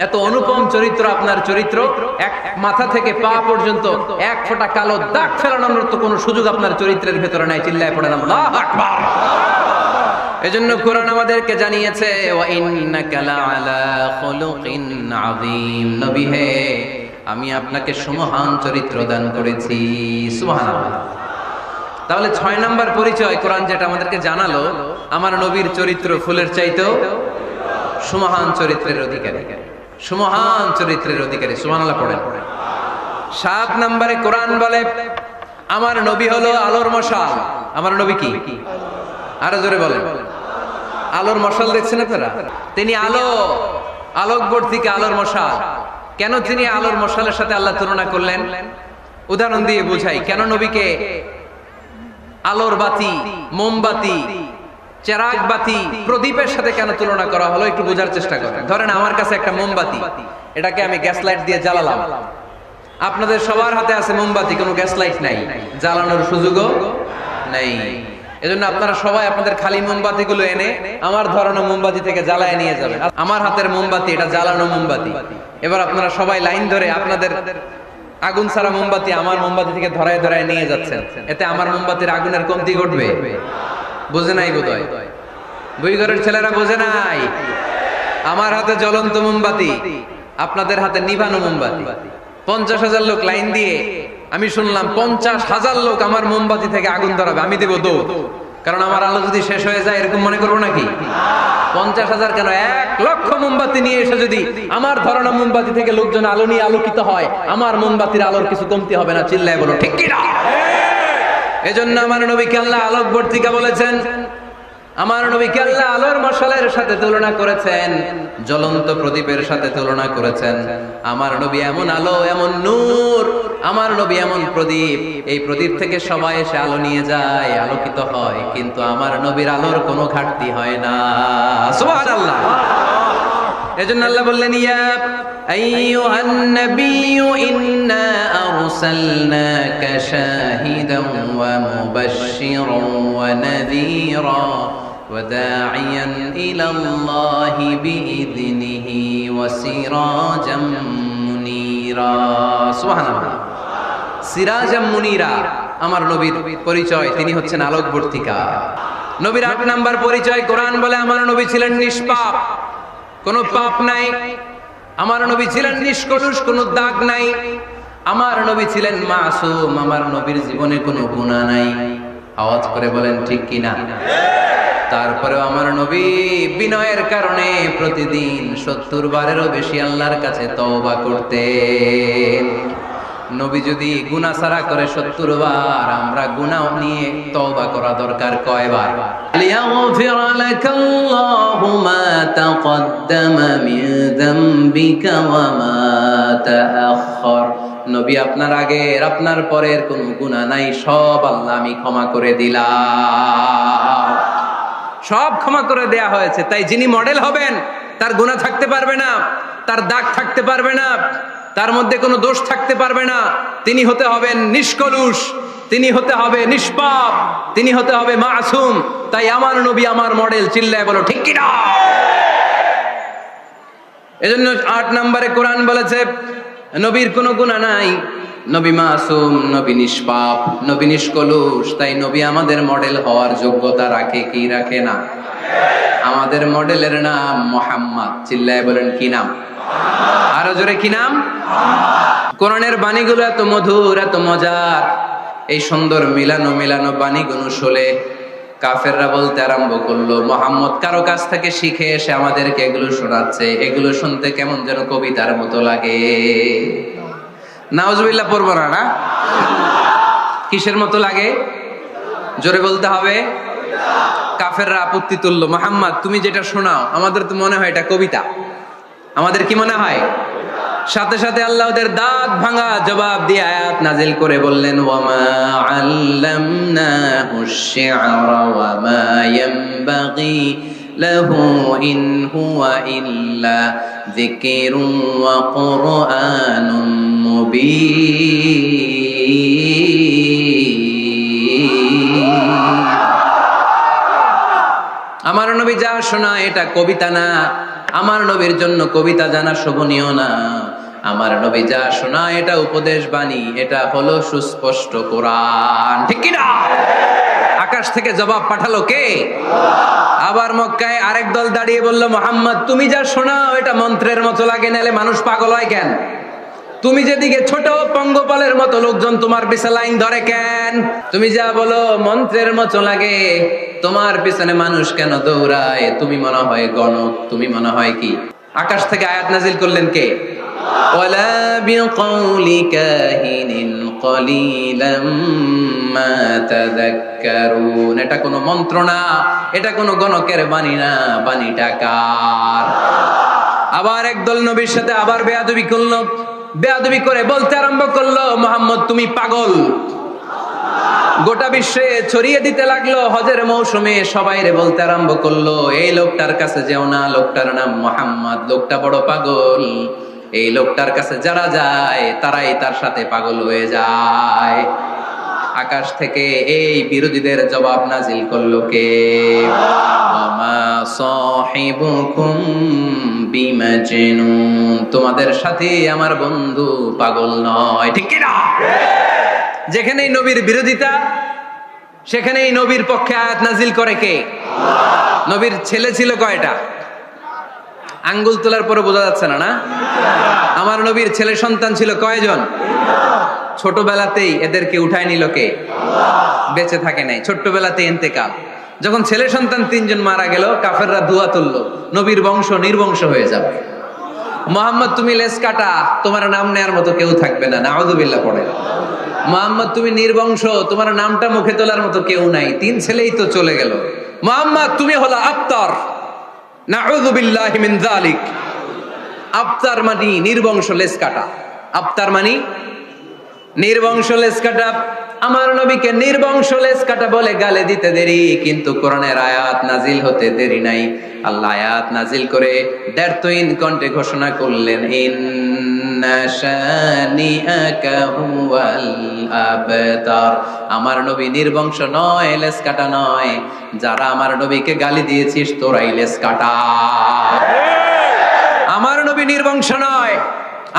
Speaker 1: এত অনুপম চরিত্র আপনার চরিত্র। এক মাথা থেকে পা পর্যন্ত এক ফোঁটা কালো দাগ ফেলানোর তো কোনো সুযোগ আপনার চরিত্রের ভেতরে নাই। চিল্লায় পড়েন আল্লাহু আকবার। এজন্য কোরআন আমাদেরকে জানিয়েছে ওয়া ইন্নাকা লাআলা খুলুকিন আযীম। নবী হে, আমি আপনাকে সুমহান চরিত্র দান করেছি। সুবহানাল্লাহ। তাহলে 6 নাম্বার পরিচয় কোরআন যেটা আমাদেরকে জানালো, আমার নবীর চরিত্র ফুলের চাইতেও সুমহান চরিত্রের অধিকারী, সুমহান চরিত্রের অধিকারী। সুবহানাল্লাহ পড়েন। 7 নম্বরে কোরআন বলে আমার নবী হলো আলোর মশাল। আমার নবী কি? আরো জোরে বলেন। আলোর মশাল দেখছেন আপনারা? তিনি আলো, আলোকবর্তিকা আলোর মশাল। কেন তিনি আলোর মশালের সাথে আল্লাহ তুলনা করলেন? উদাহরণ দিয়ে বুঝাই। কেন নবীকে আলোর বাতি, মোমবাতি, চেরাগ বাতি, প্রদীপের সাথে কেন তুলনা করা হলো একটু বোঝার চেষ্টা করেন। ধরেন আমার কাছে একটা মোমবাতি, এটাকে আমি গ্যাস লাইট দিয়ে জ্বালালাম। আপনাদের সবার হাতে আছে মোমবাতি, কোনো গ্যাস লাইট নাই, জ্বালানোর সুযোগও নেই। এজন্য আপনারা সবাই আপনাদের খালি মোমবাতি গুলো এনে আমার ধরানো মোমবাতি থেকে জ্বালায় নিয়ে যাবেন। আমার হাতের মোমবাতি এটা জ্বালানো মোমবাতি। এবার আপনারা সবাই লাইন ধরে আপনাদের আগুন ছাড়া মোমবাতি আমার মোমবাতি থেকে ধরায় ধরায় নিয়ে যাচ্ছেন। এতে আমার মোমবাতির আগুনের কমতি ঘটবে? বোঝে নাই বোধহয়, বুইঘরের ছেলেরা বোঝে নাই। আমার হাতে জ্বলন্ত মোমবাতি, আপনাদের হাতে নিভানো মোমবাতি। 50,000 লোক লাইন দিয়ে, আমি শুনলাম 50,000 লোক আমার মোমবাতি থেকে আগুন ধরাবে, আমি দেব দৌড়। কারণ আমার আলো যদি শেষ হয়ে যায় এরকম মনে করবো নাকি? 50,000 কেন, 1,00,000 মোমবাতি নিয়ে এসে যদি আমার ধরানো মোমবাতি থেকে লোকজন আলো নিয়ে আলোকিত হয়, আমার মোমবাতির আলোর কিছু কমতি হবে না। চিল্লায় বলো ঠিক কি না? এজন্য আমার নবীকে আল্লাহ আলোকবর্তিকা বলেছেন। আমার নবীকে আল্লাহ আলোর মশালের সাথে তুলনা করেছেন, জ্বলন্ত প্রদীপের সাথে তুলনা করেছেন। আমার নবী এমন আলো, এমন নূর, আমার নবী এমন প্রদীপ, এই প্রদীপ থেকে সবাই এসে আলো নিয়ে যায়, আলোকিত হয়, কিন্তু আমার নবীর আলোর কোনো ঘাটতি হয় না। সুবহানাল্লাহ। এজন্য আল্লাহ বললেন ইয়া আইয়ুহান নাবিয়্যু ইন্না আরসালনাকা শাহিদান ওয়া মুবাশশিরান ওয়া নাযীরা ওয়া দাঈয়ান ইলাল্লাহি বিইযনিহি ওয়া সিরাজাম মুনীরা। সুবহানাল্লাহ। সিরাজাম মুনীরা, আমার নবীর পরিচয়, তিনি হচ্ছেন আলোকবর্তিকা। নবীর 8 নাম্বার পরিচয়, কোরআন বলে আমার নবী ছিলেন নিষ্পাপ, কোনো পাপ নাই। আমার নবী ছিলেন নিষ্কলুষ, কোনো দাগ নাই। আমার নবী ছিলেন মাসুম, আমার নবীর জীবনে কোনো গুনাহ নাই। আওয়াজ করে বলেন ঠিক কিনা? তারপরেও আমার নবী বিনয়ের কারণে প্রতিদিন 70 বারেরও বেশি আল্লাহর কাছে তওবা করতেন। নবী যদি গুনাহ ছাড়া করে 70 বার, আমরা গুনাহ নিয়ে তওবা করা দরকার কয়বার? লিয়াগফির লাকাল্লাহু মা তাকদ্দামা মিন যামবিকা ওয়া মা তাআখার। নবী আপনার আগের আপনার পরের কোনো গুনাহ নাই, সব আল্লাহ আমি ক্ষমা করে দিলাম। সব ক্ষমা করে দেয়া হয়েছে। তাই যিনি মডেল হবেন তার গুনাহ থাকতে পারবে না, তার দাগ থাকতে পারবে না, তার মধ্যে কোনো দোষ থাকতে পারবে না। তিনি হতে হবেন নিষ্কলুষ, তিনি হতে হবে নিষ্পাপ, তিনি হতে হবে মাসুম। তাই আমার নবী আমার মডেল। চিল্লায় বলো ঠিক কিনা? এজন্য 8 নম্বরে কোরআন বলেছে নবীর কোনো গুনাহ নাই, নবী মাসুম, নবী নিষ্পাপ, নবী নিষ্কলুষ। তাই নবী আমাদের মডেল হওয়ার যোগ্যতা রাখে কি রাখে না? আমাদের মডেলের নাম মুহাম্মদ। চিল্লায় বলেন কি নাম? আরো জোরে কি নাম? কোরআনের বাণীগুলো এত মধুর, এত মজার। এই সুন্দর মিলানো মিলানো বাণীগুলো শুনে কাফেররা বলতে আরম্ভ করলো, মুহাম্মদ কারো কাছ থেকে শিখে এসে আমাদেরকে এগুলো শোনাচ্ছে, এগুলো শুনতে কেমন যেন কবিতার মতো লাগে। নাউজুবিল্লাহ পড়বো না? না, কিসের মতো লাগে? জোরে বলতে হবে। কাফেররা আপত্তি তুললো, মুহাম্মদ তুমি যেটা শোনাও আমাদের তো মনে হয় এটা কবিতা। আমাদের কি মনে হয়? সাথে সাথে আল্লাহ ওদের দাঁত ভাঙা জবাব দিয়ে আয়াত নাজিল করে বললেন, ওয়ামা আল্লামনাহু আশ-শি'রা ওয়ামা ইয়ানবাগি লাহু ইন হুয়া ইল্লা যিকরুন ওয়া কুরআনুম মুবিন। আমার নবী যা শোনায় এটা কবিতা না, আমার নবীর জন্য কবিতা জানা শোভনীয় না। আমার নবী যা শোনায় এটা উপদেশ বাণী, এটা হলো সুস্পষ্ট কোরআন। ঠিক কি না? আকাশ থেকে জবাব পাঠালো কে? আবার মক্কায় আরেক দল দাঁড়িয়ে বলল, মুহাম্মদ তুমি যা শোনাও এটা মন্ত্রের মতো লাগে, নালে মানুষ পাগল হয় কেন? তুমি যেদিকে ছোট পঙ্গপালের মতো লোকজন তোমার পিছে লাইন ধরে কেন? তুমি যা বলো মন্ত্রের মতো লাগে, তোমার পিছনে মানুষ কেন দৌড়ায়? তুমি মনে হয় গণক, তুমি মনে হয় কি? আকাশ থেকে আয়াত নাজিল করলেন কে? ওয়ালা বিকাউলি কাহিনিন কলিলাম মা তাযাক্কারুন। এটা কোনো মন্ত্র না, এটা কোনো গণকের বাণী না, বাণীটা কার? আবার একদল নবীর সাথে আবার বেয়াদবি করলো, বেয়াদবি করে বলতে আরম্ভ করলো, মুহাম্মদ তুমি পাগল। গোটা বিশ্বে ছড়িয়ে দিতে লাগলো। হজের মৌসুমে সবাইরে বলতে আরম্ভ করলো, এই লোকটার কাছে যেও না, লোকটার নাম মুহাম্মদ, লোকটা বড় পাগল। এই লোকটার কাছে যারা যায় তারাই তার সাথে পাগল হয়ে যায়। আকাশ থেকে এই বিরোধীদের জবাব নাজিল করলো কে? ওয়ামা সাহিবুকুম বিমাজনুন। তোমাদের সাথে আমার বন্ধু পাগল নয়। ঠিক কি না? যেখানেই নবীর বিরোধিতা সেখানেই নবীর পক্ষে আয়াত নাজিল করে কে? নবীর ছেলে ছিল কয়টা? আঙ্গুল তোলার পরে বোঝা যাচ্ছে না, না? আমার নবীর ছেলে সন্তান ছিল কয়জন? ছোটবেলাতেই এদেরকে উঠায় নিল কে? বেঁচে থাকে নাই, ছোট্টবেলাতেই ইন্তেকাল। যখন ছেলে সন্তান 3 জন মারা গেল, কাফেররা দুয়া তুললো, নবীর বংশ নির্বংশ হয়ে যাবে। মুহাম্মদ তুমি লেজ কাটা, তোমার নাম নেয়ার মতো কেউ থাকবে না। নাউযুবিল্লাহ পড়ে। মুহাম্মদ তুমি নির্বংশ, তোমার নামটা মুখে তোলার মতো কেউ নাই। 3 ছেলেই তো চলে গেল। মুহাম্মদ তুমি হলো আবতার। নাউযুবিল্লাহি মিন যালিক। আবতার মানে নির্বংশ, লেজ কাটা। আবতার মানে নির্বংশ, লেজ কাটা। আমার নবীকে নির্বংশ লেজ কাটা বলে গালে দিতে দেরি, কিন্তু কোরআনের আয়াত নাজিল হতে দেরি নাই। আল্লাহ আয়াত নাজিল করে দ্ব্যর্থহীন কণ্ঠে ঘোষণা করলেন, ইন্না শানিআকা হুয়াল আবতার। আমার নবী নির্বংশ নয়, লেজ কাটা নয়। যারা আমার নবীকে গালি দিয়েছিস তোরাই লেজ কাটা। আমার নবী নির্বংশ নয়,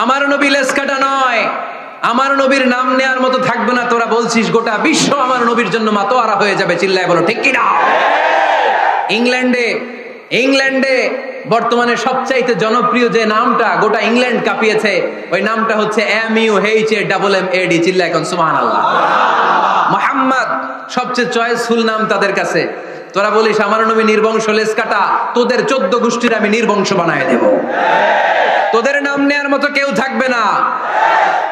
Speaker 1: আমার নবী লেজ কাটা নয়। আমার নবীর নাম নেয়ার মতো থাকবে না, তোরা বলছিস গোটা বিশ্ব আমার নবীর জন্য মাতোয়ারা হয়ে যাবে, চিল্লায় বলো ঠিক কিনা? ইংল্যান্ডে বর্তমানে সবচাইতে জনপ্রিয় যে নামটা গোটা ইংল্যান্ড কাঁপিয়েছে, ওই নামটা হচ্ছে MUHAMMAD। চিল্লায় এখন সুবহানাল্লাহ। মুহাম্মদ সবচেয়ে চয়েসফুল নাম তাদের কাছে। তোরা বলিস আমার নবী নির্বংশ, লেজ কাটা, তোদের 14 গোষ্ঠীর আমি নির্বংশ বানায় দেব। তোদের নাম নেয়ার মতো কেউ থাকবে না,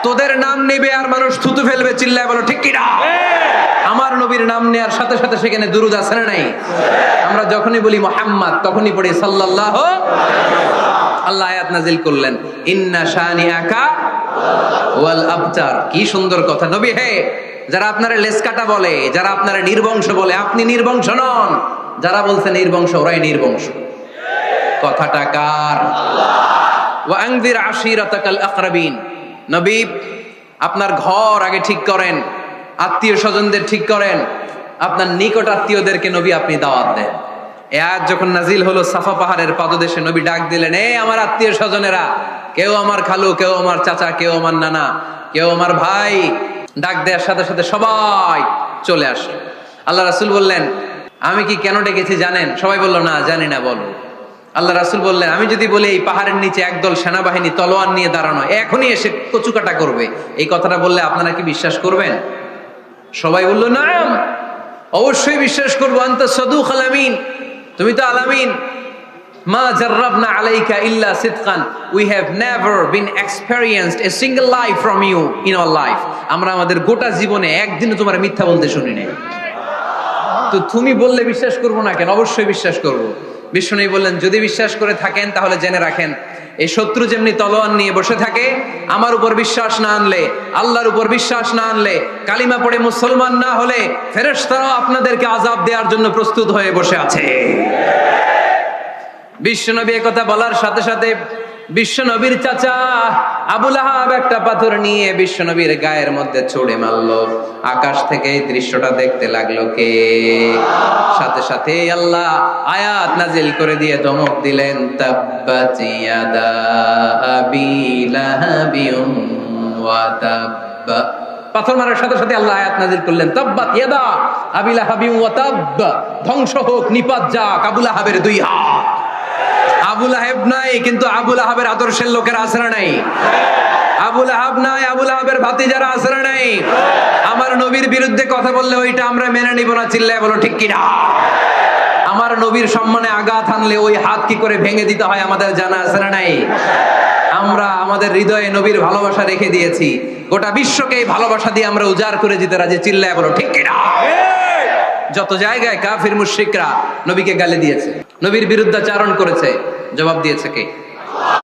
Speaker 1: তোদের নাম নেবে আর মানুষ থুতু ফেলবে, চিল্লায় বলো ঠিক কিনা? আমার নবীর নাম নেয়ার সাথে সাথে সেখানে দুরূদ আছে না নাই? আমরা যখনই বলি মুহাম্মদ তখনই পড়ি সাল্লাল্লাহু। আল্লাহ আয়াত নাজিল করলেন, ইন্না শানিআকা ওয়াল আবতার। কি সুন্দর কথা। নবী হে, যারা আপনারা লেজ কাটা বলে, যারা আপনারা নির্বংশ বলে, আপনি নির্বংশ নন। যারা বলছে নির্বংশ, ওরাই নির্বংশ। কথাটা কার? ওয়া আনজির আশিরাতাকাল আকরাবিন। নবী আপনার ঘর আগে ঠিক করেন, আত্মীয় স্বজনদের ঠিক করেন, আপনার নিকট আত্মীয়দেরকে নবী আপনি দাওয়াত দেন। এ আয়াত যখন নাজিল হলো, সাফা পাহাড়ের পাদদেশে নবী ডাক দিলেন, এ আমার আত্মীয় স্বজনেরা, কেউ আমার খালু, কেউ আমার চাচা, কেউ আমার নানা, কেউ আমার ভাই। ডাক দেওয়ার সাথে সাথে সবাই চলে আসে। আল্লাহ রাসূল বললেন, আমি কি কেন ডেকেছি জানেন? সবাই বলল, না জানি না, বলো। আল্লাহ রাসূল বললেন, আমি যদি বলি এই পাহাড়ের নিচে একদল সেনাবাহিনী তলোয়ার নিয়ে দাঁড়ানো, এখনই এসে কচুকাটা করবে, এই কথাটা বললে আপনারা কি বিশ্বাস করবেন? সবাই বলল, না অবশ্যই বিশ্বাস করবো। আনতা সাদুকুল আমিন, তুমি তো আলামিন। মা জাররাবনা আলাইকা ইল্লা সিদকান, we have never been experienced a single life from you in our life. আমরা আমাদের গোটা জীবনে একদিনও তোমার মিথ্যা বলতে শুনি নাই। তো তুমি বললে বিশ্বাস করবো না কেন? অবশ্যই বিশ্বাস করবো। বিষ্ণু বললেন, যদি বিশ্বাস করে থাকেন তাহলে জেনে রাখেন, এই শত্রু যেমনি তলোয়ার নিয়ে বসে থাকে, আমার উপর বিশ্বাস না আনলে, আল্লাহর উপর বিশ্বাস না আনলে, কালিমা পড়ে মুসলমান না হলে, ফেরেশতারাও আপনাদেরকে আযাব দেওয়ার জন্য প্রস্তুত হয়ে বসে আছে। বিশ্বনবী কথা বলার সাথে সাথে বিশ্বনবীর চাচা আবু লাহাব একটা পাথর নিয়ে বিশ্বনবীর গায়ের মধ্যে ছুঁড়ে মারলো। আকাশ থেকে এই দৃশ্যটা দেখতে লাগলো কে? সাথে সাথে আল্লাহ আয়াত নাজিল করে দিয়ে ধমক দিলেন, তাব্বাত ইয়াদা আবি লাহাবিন ওয়া তাব্বা। পাথর মারার সাথে সাথে আল্লাহ আয়াত নাজিল করলেন, তাব্বাত ইয়াদা আবি লাহাবিন ওয়া তাব্বা। ধ্বংস হোক, নিপাত যাক আবু লাহাবের দুই হাত। আবু লাহাব নাই, কিন্তু আবু লাহাবের আদর্শের লোকেরা আছে না নাই? আবু লাহাব নাই, আবু লাহাবের ভাতিজারা আছে না নাই? আমার নবীর বিরুদ্ধে কথা বললে ওইটা আমরা মেনে নিব না, চিল্লায় বলো ঠিক কিনা? আমার নবীর সম্মানে আঘাত আনলে ওই হাত কি করে ভেঙে দিতে হয় আমাদের জানা আছে না নাই? আমরা আমাদের হৃদয়ে নবীর ভালোবাসা রেখে দিয়েছি, গোটা বিশ্বকে এই ভালোবাসা দিয়ে আমরা উজাড় করে দিতে রাজি, চিল্লায় বলো ঠিক কিনা? যত জায়গায় কাফির মুশরিকরা নবীকে গালি দিয়েছে, নবীর বিরুদ্ধাচারণ করেছে, জবাব দিয়েছে কে?